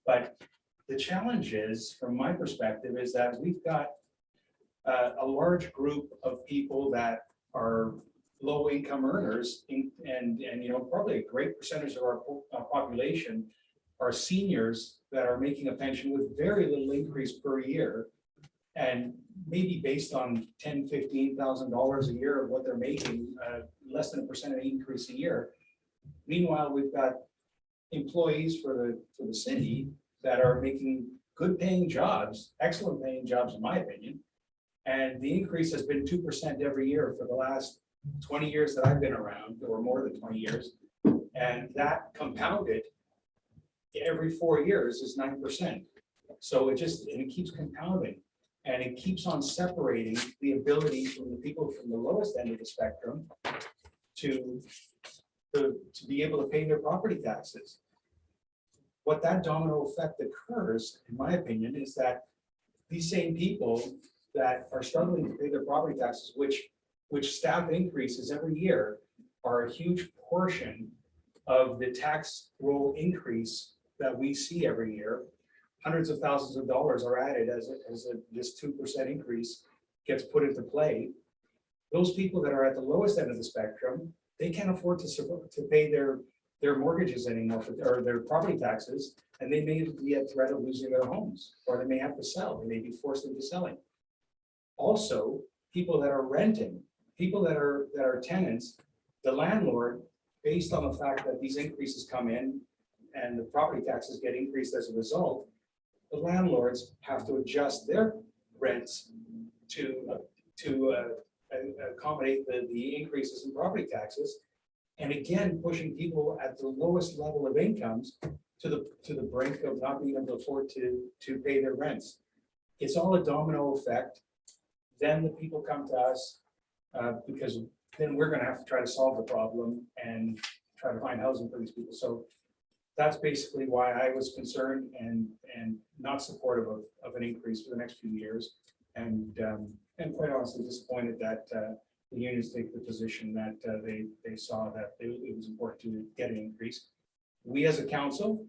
But the challenge is, from my perspective, is that we've got a large group of people that are low income earners, and you know, probably a great percentage of our population are seniors that are making a pension with very little increase per year, and maybe based on $10,000–$15,000 a year of what they're making, less than 1% increase a year. Meanwhile, we've got employees for the city that are making good paying jobs, excellent paying jobs in my opinion, and the increase has been 2% every year for the last 20 years that I've been around, or more than 20 years, and that compounded every 4 years is 9%. So it keeps compounding, and it keeps on separating the ability from the people from the lowest end of the spectrum to be able to pay their property taxes. What that domino effect occurs, in my opinion, is that these same people that are struggling to pay their property taxes, which staff increases every year, are a huge portion of the tax roll increase that we see every year, hundreds of thousands of dollars are added as this 2% increase gets put into play. Those people that are at the lowest end of the spectrum, they can't afford to pay their mortgages anymore, or their property taxes, and they may be at threat of losing their homes, or they may have to sell, they may be forced into selling. Also, people that are renting, people that are tenants, the landlord, based on the fact that these increases come in and the property taxes get increased as a result, the landlords have to adjust their rents to accommodate the increases in property taxes. And again, pushing people at the lowest level of incomes to the brink of not being able to afford to pay their rents. It's all a domino effect. Then the people come to us because then we're going to have to try to solve the problem and try to find housing for these people. So that's basically why I was concerned and not supportive of an increase for the next few years, and quite honestly disappointed that the unions take the position that they saw that it was important to get an increase. We as a council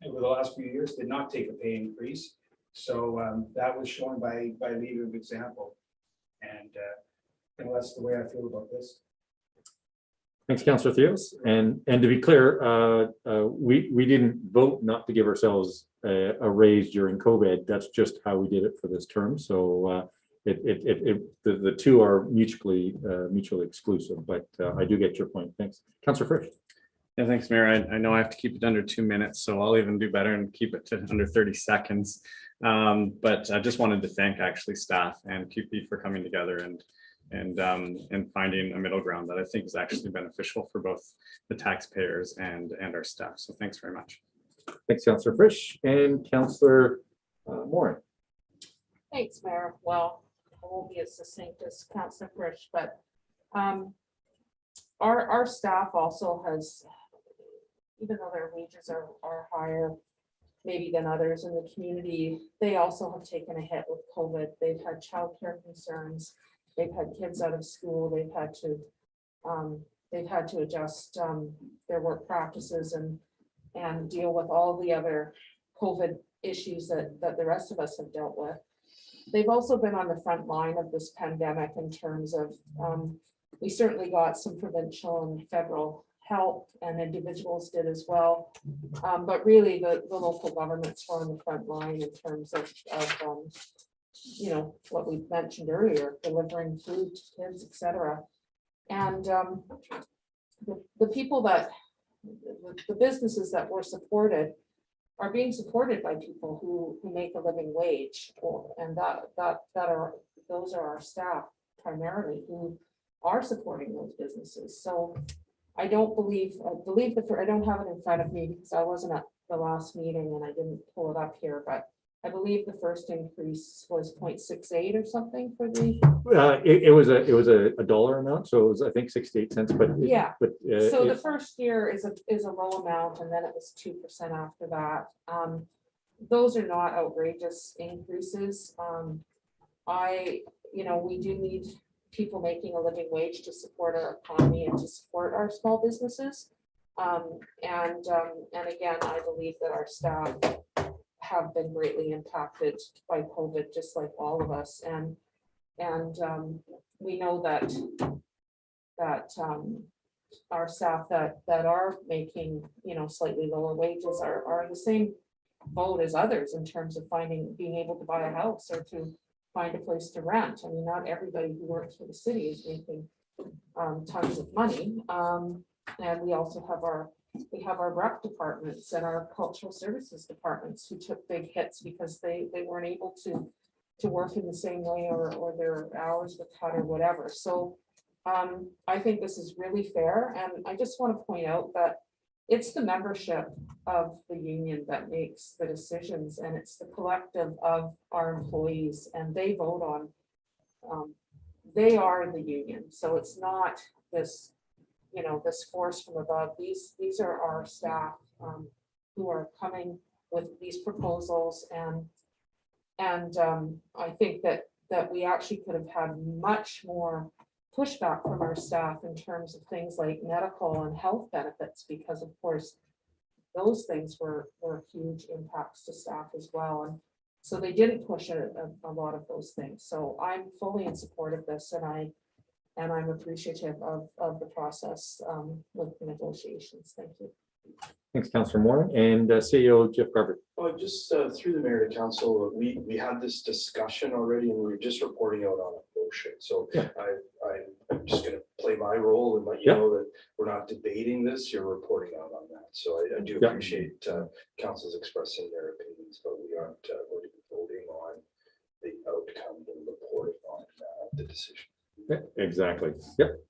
over the last few years did not take a pay increase, so that was shown by leading of example, and that's the way I feel about this. Thanks, Councillor Theos. And to be clear, we didn't vote not to give ourselves a raise during COVID. That's just how we did it for this term. So the two are mutually exclusive. But I do get your point. Thanks, Councillor Frisch. Yeah, thanks, Mayor. I know I have to keep it under 2 minutes, so I'll even do better and keep it to under 30 seconds. But I just wanted to thank actually staff and QP for coming together and finding a middle ground that I think is actually beneficial for both the taxpayers and our staff. So thanks very much. Thanks, Councillor Frisch. And Councillor Moore. Thanks, Mayor. Well, I won't be as succinct as Councillor Frisch, but our staff also has, even though their wages are higher maybe than others in the community, they also have taken a hit with COVID. They've had childcare concerns. They've had kids out of school. They've had to adjust their work practices and deal with all the other COVID issues that the rest of us have dealt with. They've also been on the front line of this pandemic in terms of we certainly got some provincial and federal help, and individuals did as well. But really, the local governments were on the front line in terms of you know, what we mentioned earlier, delivering food to kids, etc. And the people that, the businesses that were supported are being supported by people who make a living wage, and those are our staff primarily who are supporting those businesses. So I don't believe, I don't have it in front of me because I wasn't at the last meeting and I didn't pull it up here, but I believe the first increase was 0.68 or something for the. It was a dollar amount, so it was, I think, 68 cents. But yeah, so the it, first year is a low amount, and then it was 2% after that. Those are not outrageous increases. We do need people making a living wage to support our economy and to support our small businesses. And again, I believe that our staff have been greatly impacted by COVID, just like all of us. And we know that our staff that are making, slightly lower wages are in the same boat as others in terms of being able to buy a house or to find a place to rent. I mean, not everybody who works for the city is making tons of money. And we also have our rep departments and our cultural services departments who took big hits because they weren't able to work in the same way or their hours were cut or whatever. So I think this is really fair. And I just want to point out that it's the membership of the union that makes the decisions, and it's the collective of our employees, and they vote on, they are the union. So it's not this, this force from above. These are our staff who are coming with these proposals, and I think that we actually could have had much more pushback from our staff in terms of things like medical and health benefits, because of course, those things were huge impacts to staff as well. And so they didn't push a lot of those things. So I'm fully in support of this, and I'm appreciative of the process with the negotiations. Thank you. Thanks, Councillor Moore. And CEO Jeff Garber. Oh, just through the mayor to council, we had this discussion already, and we were just reporting out on a motion. So yeah. I'm just going to play my role and let you know that we're not debating this. You're reporting out on that. So I do appreciate councils expressing their opinions, but we aren't going to be voting on the outcome and reporting on the decision. Yeah, exactly. Yep.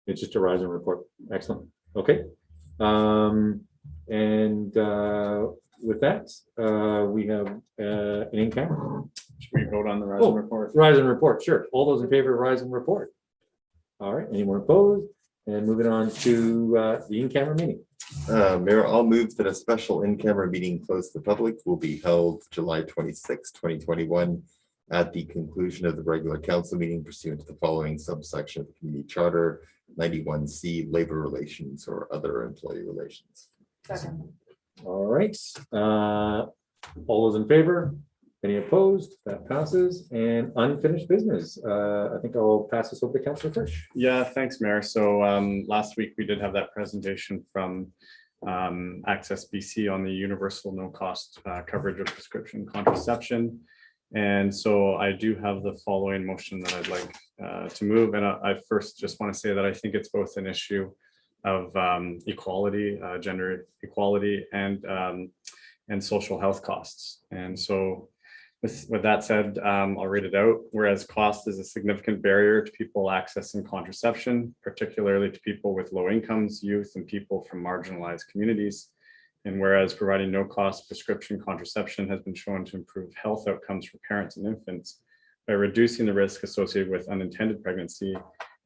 It's just a Ryzen report. Excellent. Okay. With that, we have an in-camera. Should we vote on the Ryzen report? Ryzen report, sure. All those in favor of Ryzen report? All right, anyone opposed? And moving on to the in-camera meeting. Mayor, I'll move that a special in-camera meeting closed to the public will be held July 26, 2021 at the conclusion of the regular council meeting pursuant to the following subsection of the community charter, 91C, labor relations or other employee relations. Second. All right. All those in favor? Any opposed? That passes. And unfinished business. I think I'll pass this over to Councillor Fish. Yeah, thanks, Mayor. So last week we did have that presentation from Access BC on the universal no cost coverage of prescription contraception. And so I do have the following motion that I'd like to move. And I first just want to say that I think it's both an issue of equality, gender equality, and social health costs. And so with that said, I'll read it out. Whereas cost is a significant barrier to people accessing contraception, particularly to people with low incomes, youth, and people from marginalized communities. And whereas providing no-cost prescription contraception has been shown to improve health outcomes for parents and infants by reducing the risk associated with unintended pregnancy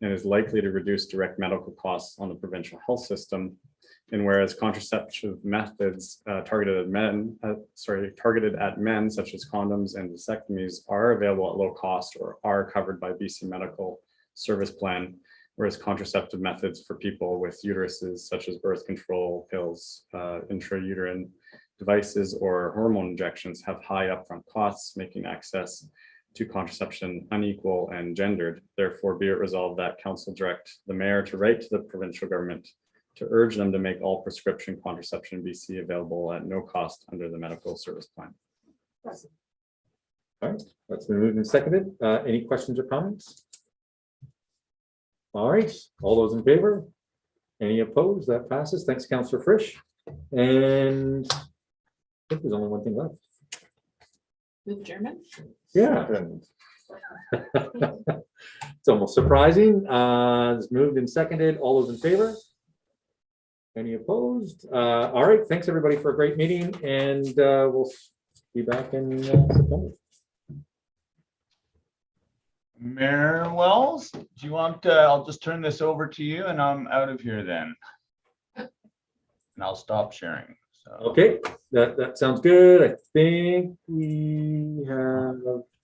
and is likely to reduce direct medical costs on the provincial health system. And whereas contraceptive methods targeted at men, such as condoms and vasectomies, are available at low cost or are covered by BC Medical Service Plan, whereas contraceptive methods for people with uteruses, such as birth control pills, intrauterine devices, or hormone injections, have high upfront costs, making access to contraception unequal and gendered. Therefore, be it resolved that council direct the mayor to write to the provincial government to urge them to make all prescription contraception in BC available at no cost under the medical service plan. All right, that's been moved and seconded. Any questions or comments? All right, all those in favor? Any opposed? That passes. Thanks, Councillor Frisch. And I think there's only one thing left. Move German? Yeah. It's almost surprising. It's moved and seconded. All those in favor? Any opposed? All right, thanks everybody for a great meeting, and we'll be back in September. Mayor Wells, do you want, I'll just turn this over to you and I'm out of here then. And I'll stop sharing. So. Okay, that sounds good. I think we have